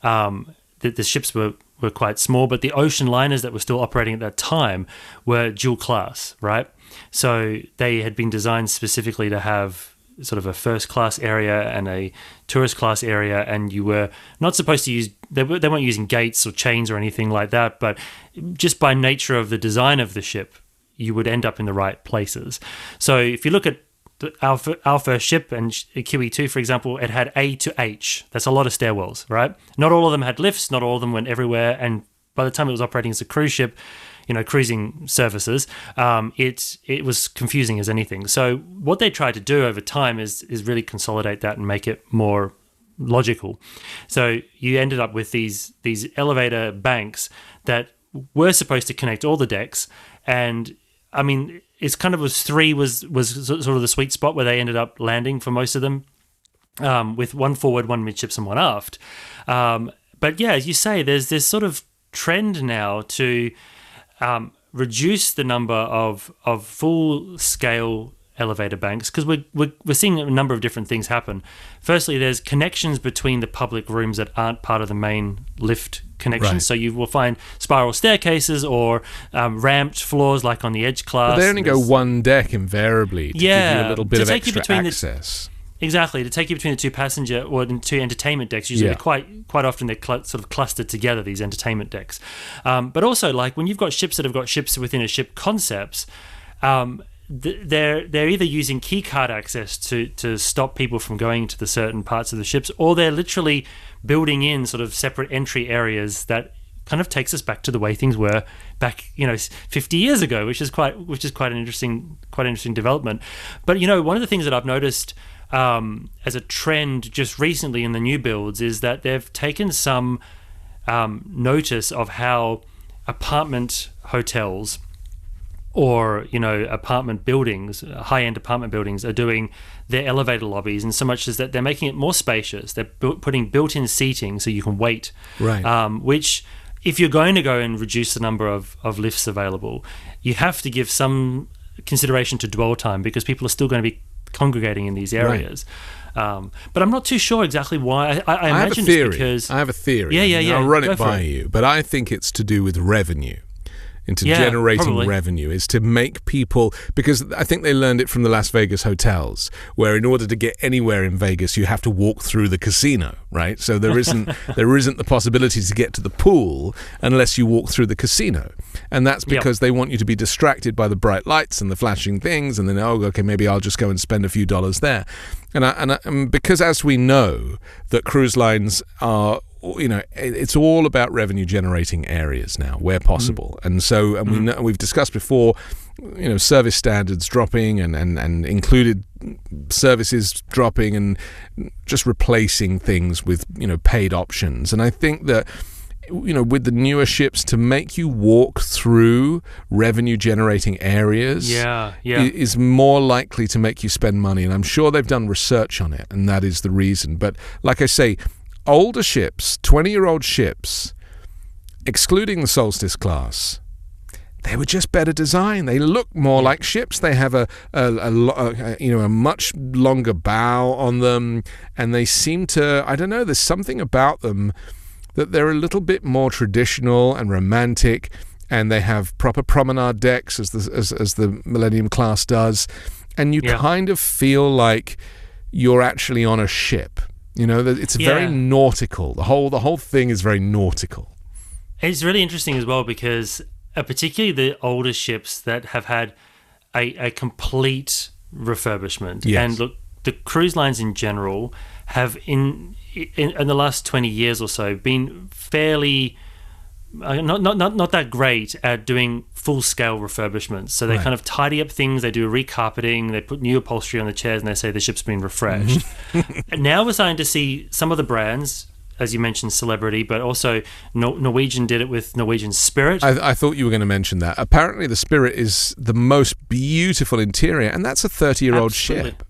the ships were quite small, but the ocean liners that were still operating at that time were dual class, right? So they had been designed specifically to have sort of a first class area and a tourist class area, and you were not supposed to use, they weren't using gates or chains or anything like that, but just by nature of the design of the ship, you would end up in the right places. So if you look at our first ship, and QE2, for example, it had A to H. That's a lot of stairwells, right? Not all of them had lifts, not all of them went everywhere, and by the time it was operating as a cruise ship, cruising services, it was confusing as anything. So what they tried to do over time is really consolidate that and make it more logical. So you ended up with these elevator banks that were supposed to connect all the decks, and I mean, it's kind of was 3 was sort of the sweet spot where they ended up landing for most of them, with 1 forward, 1 midships, and 1 aft. But yeah, as you say, there's this sort of trend now to reduce the number of full-scale elevator banks, because we're seeing a number of different things happen. Firstly, there's connections between the public rooms that aren't part of the main lift connections. Right. So you will find spiral staircases or ramped floors like on the Edge class. But they only go one deck invariably to give you a little bit of extra access. Exactly, to take you between the two passenger or the two entertainment decks. Usually they're quite often they're sort of clustered together, these entertainment decks. But also, like when you've got ships that have got ships within a ship concepts, they're either using key card access to stop people from going into the certain parts of the ships, or they're literally building in sort of separate entry areas that kind of takes us back to the way things were back, 50 years ago, which is quite an interesting development. But one of the things that I've noticed as a trend just recently in the new builds is that they've taken some notice of how apartment hotels or apartment buildings, high-end apartment buildings, are doing their elevator lobbies, and so much as that they're making it more spacious. They're putting built-in seating so you can wait, right? Which, if you're going to go and reduce the number of lifts available, you have to give some consideration to dwell time, because people are still going to be congregating in these areas. Right. But I'm not too sure exactly why. I imagine it's because... I have a theory. Yeah. I'll run it by you, but I think it's to do with revenue. Into generating probably. Revenue is to make people, because I think they learned it from the Las Vegas hotels, where in order to get anywhere in Vegas you have to walk through the casino, right? So there isn't the possibility to get to the pool unless you walk through the casino, and that's because they want you to be distracted by the bright lights and the flashing things, and then okay, maybe I'll just go and spend a few dollars there, and because as we know that cruise lines are, it's all about revenue generating areas now where possible. And so, we know, we've discussed before, service standards dropping and included services dropping and just replacing things with, paid options. And I think that, with the newer ships, to make you walk through revenue generating areas is more likely to make you spend money. And I'm sure they've done research on it, and that is the reason. But like I say, older ships, 20-year-old ships, excluding the Solstice class, they were just better design. They look more like ships. They have a much longer bow on them, and they seem to, I don't know, there's something about them that they're a little bit more traditional and romantic, and they have proper promenade decks as the Millennium class does, and you kind of feel like you're actually on a ship. It's very nautical. The whole thing is very nautical. It's really interesting as well, because particularly the older ships that have had a complete refurbishment. Yes. And look, the cruise lines in general have in the last 20 years or so been fairly not that great at doing full-scale refurbishments. So they kind of tidy up things, they do a recarpeting, they put new upholstery on the chairs, and they say the ship's been refreshed. And now we're starting to see some of the brands, as you mentioned, Celebrity, but also Norwegian did it with Norwegian Spirit. I thought you were going to mention that. Apparently the Spirit is the most beautiful interior, and that's a 30-year-old ship.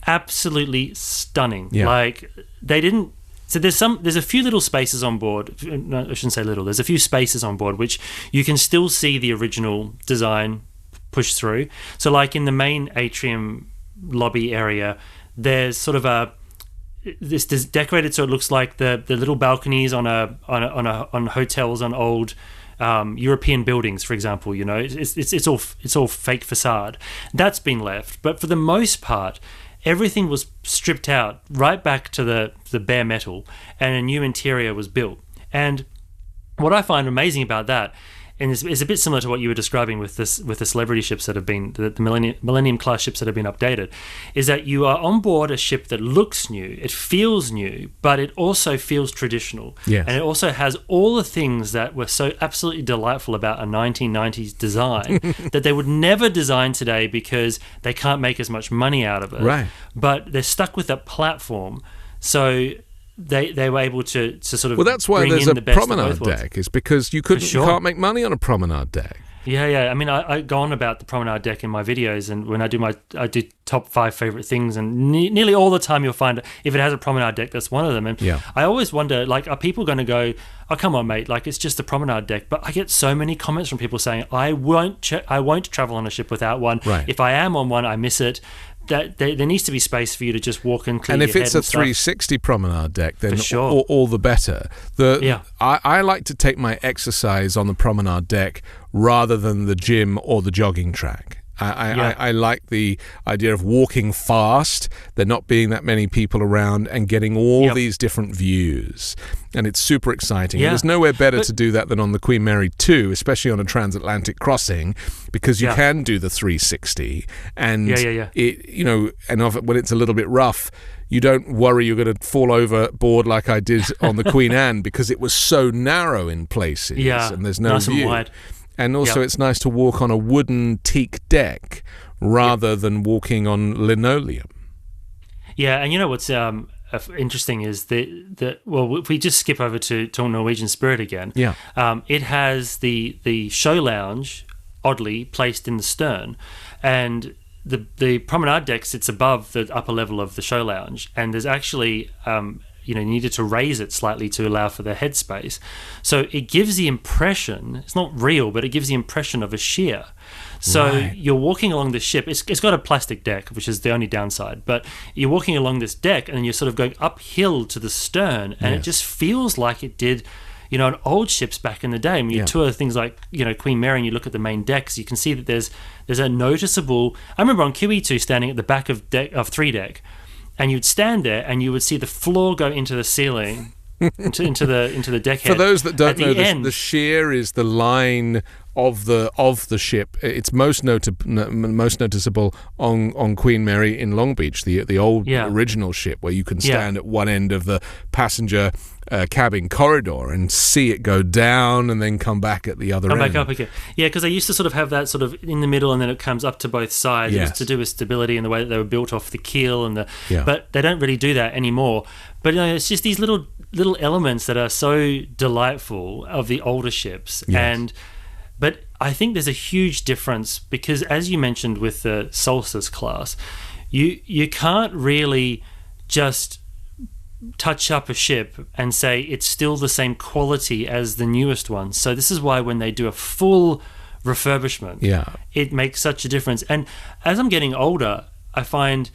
Absolutely stunning. Yeah. Like, they didn't... So there's a few little spaces on board. No, I shouldn't say little. There's a few spaces on board which you can still see the original design push through. So like in the main atrium lobby area, there's sort of this decorated so it looks like the little balconies on hotels on old European buildings, for example. It's all fake facade. That's been left, but for the most part, everything was stripped out right back to the bare metal, and a new interior was built. And what I find amazing about that, and it's a bit similar to what you were describing with the Celebrity ships that have been, the Millennium class ships that have been updated, is that you are on board a ship that looks new, it feels new, but it also feels traditional. Yes. And it also has all the things that were so absolutely delightful about a 1990s design that they would never design today because they can't make as much money out of it. Right. But they're stuck with that platform. So they were able to sort of that's why bring there's in a the best promenade deck, is because you can't make money on a promenade deck. Yeah. I mean, I go on about the promenade deck in my videos, and when I do top 5 favorite things, and nearly all the time you'll find if it has a promenade deck, that's one of them. And I always wonder, like, are people going to go, oh, come on, mate, like, it's just a promenade deck? But I get so many comments from people saying, I won't travel on a ship without one. Right. If I am on one, I miss it. That there needs to be space for you to just walk and clear your head. And if it's a 360 promenade deck, then sure. all the better. I like to take my exercise on the promenade deck rather than the gym or the jogging track. I like the idea of walking fast, there not being that many people around, and getting all these different views. And it's super exciting. And there's nowhere better to do that than on the Queen Mary 2, especially on a transatlantic crossing, because you can do the 360. And when it's a little bit rough, you don't worry you're going to fall overboard like I did on the Queen Anne, because it was so narrow in places and there's no view. And wide. And also it's nice to walk on a wooden teak deck rather than walking on linoleum. Yeah, and you know what's interesting is that if we just skip over to Norwegian Spirit again, it has the show lounge, oddly, placed in the stern, and the promenade deck sits above the upper level of the show lounge, and there's actually you needed to raise it slightly to allow for the headspace. So it gives the impression, it's not real, but it gives the impression of a sheer. So you're walking along the ship. It's got a plastic deck, which is the only downside. But you're walking along this deck, and then you're sort of going uphill to the stern, and it just feels like it did, on old ships back in the day. I mean, you tour things like, Queen Mary, and you look at the main decks, you can see that there's a noticeable. I remember on QE2 standing at the back of 3 deck. And you'd stand there, and you would see the floor go into the ceiling, into the deck head. For those that don't know, the sheer is the line of the ship. It's most noticeable on Queen Mary in Long Beach, the old original ship, where you can stand at one end of the passenger cabin corridor and see it go down and then come back at the other end. Come back up again. Yeah, because they used to sort of have that sort of in the middle, and then it comes up to both sides. Yes. It was to do with stability and the way that they were built off the keel but they don't really do that anymore. But it's just these little elements that are so delightful of the older ships. Yes. But I think there's a huge difference, because as you mentioned with the Solstice class, you can't really just touch up a ship and say it's still the same quality as the newest one. So this is why when they do a full refurbishment, it makes such a difference. And as I'm getting older, I find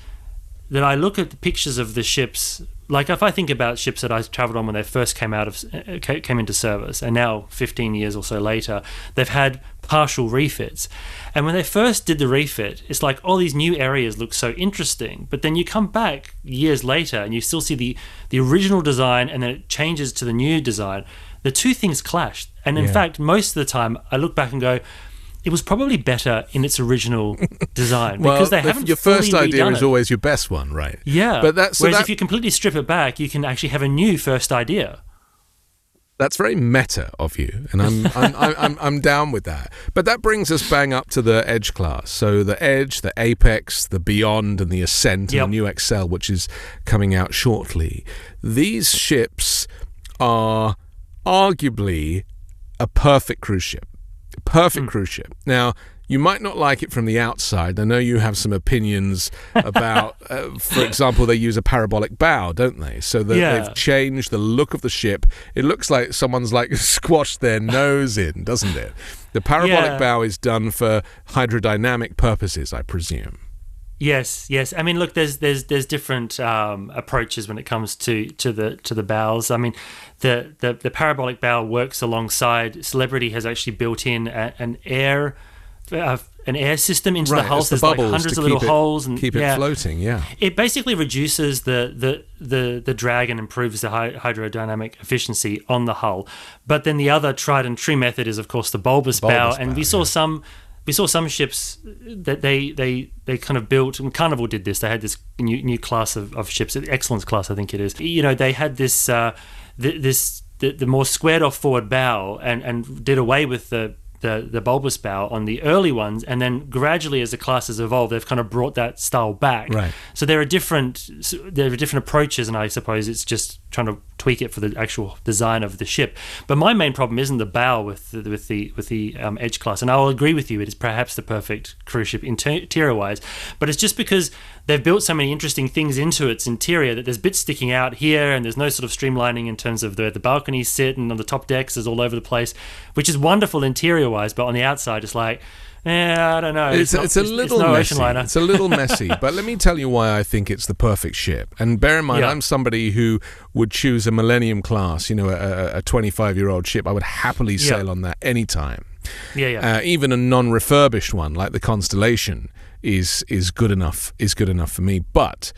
that I look at the pictures of the ships. Like if I think about ships that I traveled on when they first came into service, and now 15 years or so later, they've had partial refits. And when they first did the refit, it's like all these new areas look so interesting. But then you come back years later and you still see the original design, and then it changes to the new design. The two things clashed. And in fact, most of the time I look back and go, it was probably better in its original design, because they haven't. Your first idea is always your best one, right? Yeah. But whereas if you completely strip it back, you can actually have a new first idea. That's very meta of you, and I'm down with that. But that brings us bang up to the Edge class. So the Edge, the Apex, the Beyond, and the Ascent, and the new Excel, which is coming out shortly. These ships are arguably a perfect cruise ship. Cruise ship. Now, you might not like it from the outside. I know you have some opinions about, for example, they use a parabolic bow, don't they? So they've changed the look of the ship. It looks like someone's squashed their nose in, doesn't it? The parabolic bow is done for hydrodynamic purposes, I presume. Yes. I mean, look, there's different approaches when it comes to the bows. I mean, the parabolic bow works alongside. Celebrity has actually built in an air system into the hull. So there's hundreds of little holes and keep it floating. Yeah, it basically reduces the drag and improves the hydrodynamic efficiency on the hull. But then the other tried and true method is, of course, the bulbous bow, and we saw some. We saw some ships that they kind of built, and Carnival did this. They had this new class of ships, the Excellence class, I think it is. They had this the more squared off forward bow, and did away with the bulbous bow on the early ones, and then gradually as the class has evolved, they've kind of brought that style back. Right. So there are different approaches, and I suppose it's just trying to tweak it for the actual design of the ship. But my main problem isn't the bow with the Edge class, and I'll agree with you, it is perhaps the perfect cruise ship interior wise, but it's just because they've built so many interesting things into its interior that there's bits sticking out here, and there's no sort of streamlining in terms of the balconies sit, and on the top decks is all over the place, which is wonderful interior wise, but on the outside it's like, I don't know. It's a little messy. It's a little messy, but let me tell you why I think it's the perfect ship. And bear in mind, I'm somebody who would choose a Millennium class, a 25-year-old ship. I would happily sail on that anytime. Even a non-refurbished one like the Constellation is good enough for me. But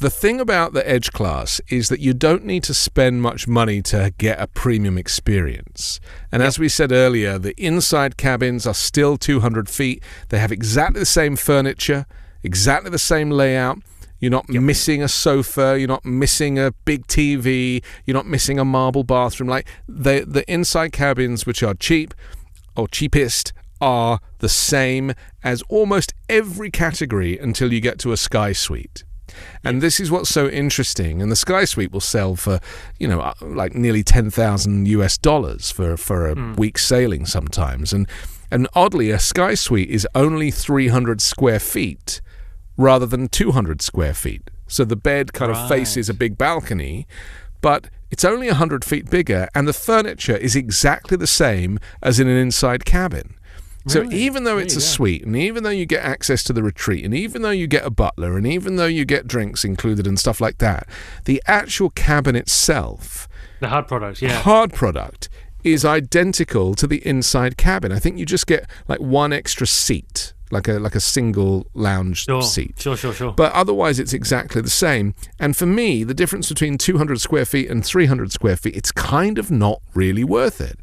the thing about the Edge class is that you don't need to spend much money to get a premium experience. And as we said earlier, the inside cabins are still 200 feet. They have exactly the same furniture, exactly the same layout. You're not missing a sofa. You're not missing a big TV. You're not missing a marble bathroom. Like the inside cabins, which are cheap or cheapest, are the same as almost every category until you get to a Sky Suite. And this is what's so interesting. And the Sky Suite will sell for, like nearly $10,000 for a week's sailing sometimes. And oddly, a Sky Suite is only 300 square feet rather than 200 square feet. So the bed kind of faces a big balcony, but it's only 100 feet bigger, and the furniture is exactly the same as in an inside cabin. So even though it's a suite, and even though you get access to the retreat, and even though you get a butler, and even though you get drinks included and stuff like that, the actual cabin itself, the hard product is identical to the inside cabin. I think you just get like one extra seat, like a single lounge seat. Sure. But otherwise, it's exactly the same. And for me, the difference between 200 square feet and 300 square feet, it's kind of not really worth it.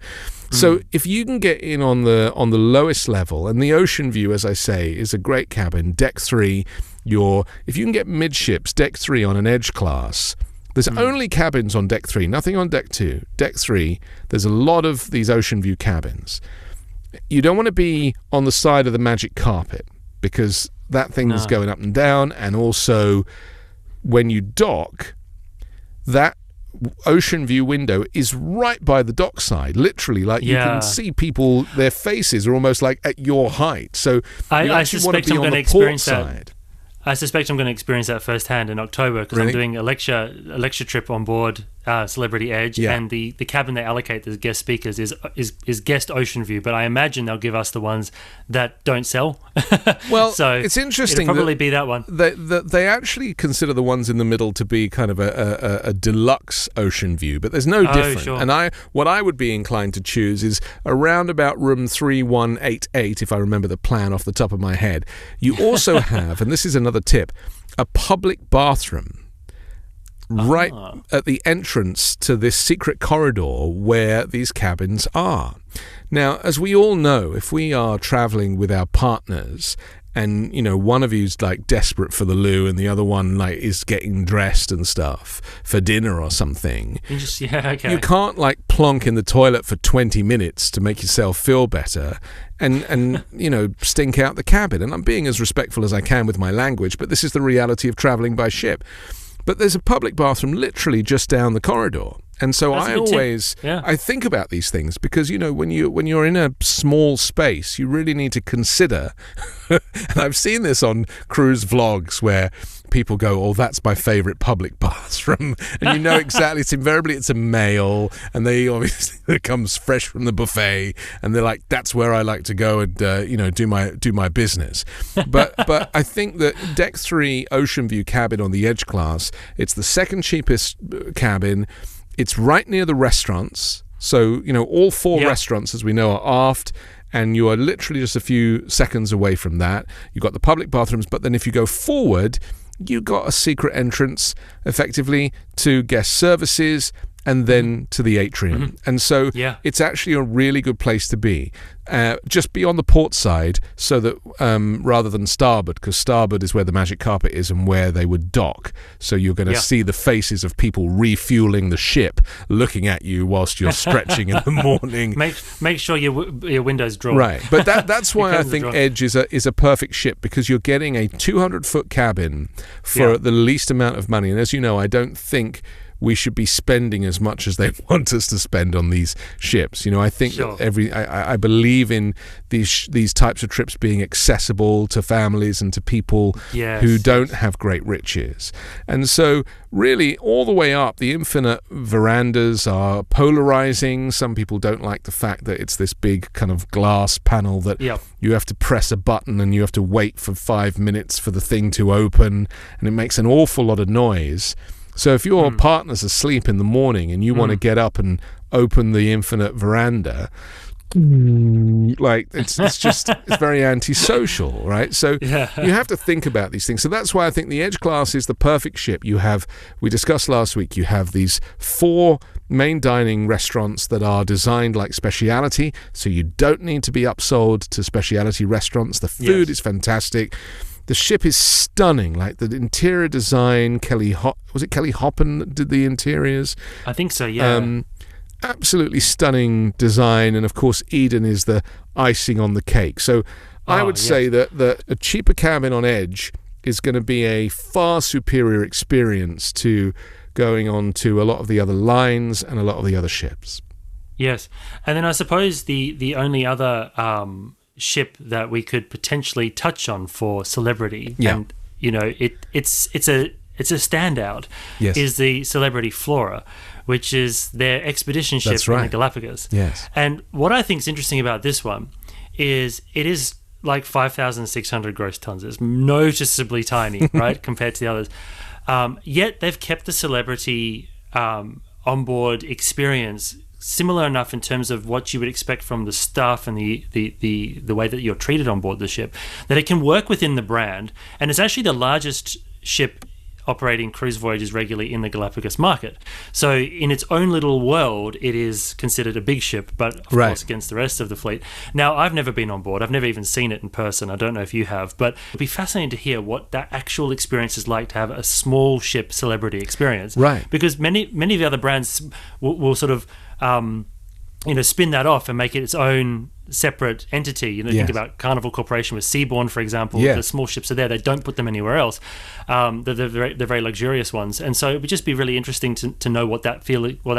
So if you can get in on the lowest level, and the Ocean View, as I say, is a great cabin, Deck 3, if you can get midships, Deck 3 on an Edge class, there's only cabins on Deck 3, nothing on Deck 2. Deck 3, there's a lot of these Ocean View cabins. You don't want to be on the side of the magic carpet, because that thing's going up and down, and also when you dock, that Ocean View window is right by the dockside, literally. Like you can see people, their faces are almost like at your height. So I suspect I'm going to experience that. I suspect I'm going to experience that firsthand in October, because I'm doing a lecture trip on board Celebrity Edge, and the cabin they allocate as guest speakers is guest Ocean View, but I imagine they'll give us the ones that don't sell. Well, so it's interesting. It'll probably be that one. They actually consider the ones in the middle to be kind of a deluxe Ocean View, but there's no different. Sure. And what I would be inclined to choose is around about room 3188, if I remember the plan off the top of my head. You also have, and this is another tip, a public bathroom right at the entrance to this secret corridor where these cabins are. Now, as we all know, if we are traveling with our partners, and one of you's like desperate for the loo, and the other one like is getting dressed and stuff for dinner or something, you can't like plonk in the toilet for 20 minutes to make yourself feel better and stink out the cabin. And I'm being as respectful as I can with my language, but this is the reality of traveling by ship. But there's a public bathroom literally just down the corridor. And so I always I think about these things, because when you're in a small space, you really need to consider and I've seen this on cruise vlogs where people go, "Oh, that's my favorite public bathroom," and exactly it's a male, and they obviously it comes fresh from the buffet, and they're like, "That's where I like to go and do my business." But I think that Deck 3 Ocean View cabin on the Edge class, it's the second cheapest cabin. It's right near the restaurants. So, all four restaurants, as we know, are aft, and you are literally just a few seconds away from that. You've got the public bathrooms, but then if you go forward, you've got a secret entrance, effectively, to guest services, and then to the atrium. And so it's actually a really good place to be. Just be on the port side, so that rather than starboard, because starboard is where the magic carpet is and where they would dock. So you're going to see the faces of people refueling the ship, looking at you whilst you're stretching in the morning. Make sure your windows draw. Right, but that's why I think Edge is a perfect ship, because you're getting a 200-foot cabin for the least amount of money. And as you know, I don't think we should be spending as much as they want us to spend on these ships. I think that I believe in these types of trips being accessible to families and to people who don't have great riches. And so really all the way up, the infinite verandas are polarizing. Some people don't like the fact that it's this big kind of glass panel that you have to press a button and you have to wait for 5 minutes for the thing to open, and it makes an awful lot of noise. So if your partner's asleep in the morning and you want to get up and open the infinite veranda, like it's very antisocial, right? So you have to think about these things. So that's why I think the Edge class is the perfect ship. We discussed last week, you have these 4 main dining restaurants that are designed like speciality, so you don't need to be upsold to speciality restaurants. The food is fantastic. The ship is stunning, like the interior design. Was it Kelly Hoppen that did the interiors? I think so, yeah. Absolutely stunning design, and of course Eden is the icing on the cake. So I would say that a cheaper cabin on Edge is going to be a far superior experience to going on to a lot of the other lines and a lot of the other ships. Yes, and then I suppose the only other ship that we could potentially touch on for Celebrity, and it's a standout, is the Celebrity Flora, which is their expedition ship in the Galapagos. Yes. And what I think is interesting about this one is it is like 5,600 gross tons. It's noticeably tiny, right, compared to the others. Yet they've kept the Celebrity onboard experience similar enough in terms of what you would expect from the staff and the way that you're treated on board the ship, that it can work within the brand. And it's actually the largest ship operating cruise voyages regularly in the Galapagos market. So in its own little world, it is considered a big ship, but of course against the rest of the fleet. Now, I've never been on board. I've never even seen it in person. I don't know if you have, but it'd be fascinating to hear what that actual experience is like to have a small ship Celebrity experience. Right. Because many of the other brands will sort of spin that off and make it its own separate entity. Think about Carnival Corporation with Seabourn, for example. The small ships are there. They don't put them anywhere else. They're very luxurious ones. And so it would just be really interesting to know what that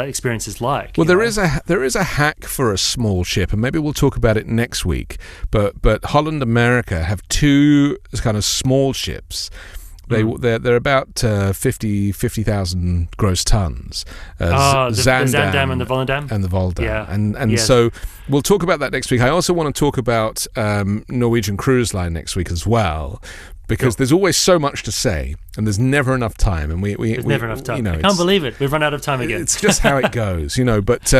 experience is like. Well, there is a hack for a small ship, and maybe we'll talk about it next week. But Holland America have 2 kind of small ships. They're about 50,000 gross tons. The Zandam and the Volendam? And the Voldam. So we'll talk about that next week. I also want to talk about Norwegian Cruise Line next week as well, because there's always so much to say, and there's never enough time. And there's never enough time. I can't believe it. We've run out of time again. It's just how it goes, But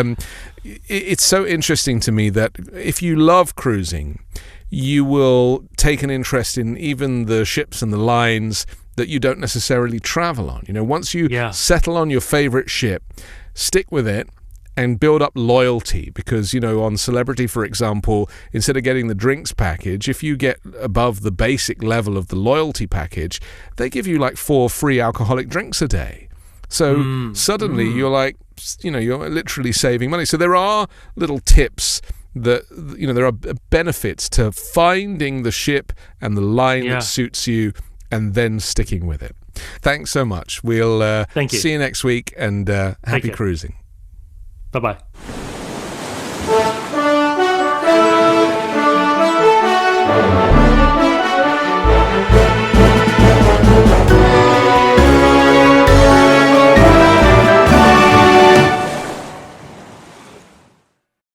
it's so interesting to me that if you love cruising, you will take an interest in even the ships and the lines that you don't necessarily travel on. Once you settle on your favorite ship, stick with it and build up loyalty, because, on Celebrity, for example, instead of getting the drinks package, if you get above the basic level of the loyalty package, they give you like 4 free alcoholic drinks a day. So suddenly you're like, you're literally saving money. So there are little tips that, there are benefits to finding the ship and the line that suits you and then sticking with it. Thanks so much. We'll see you next week, and happy cruising. Bye-bye.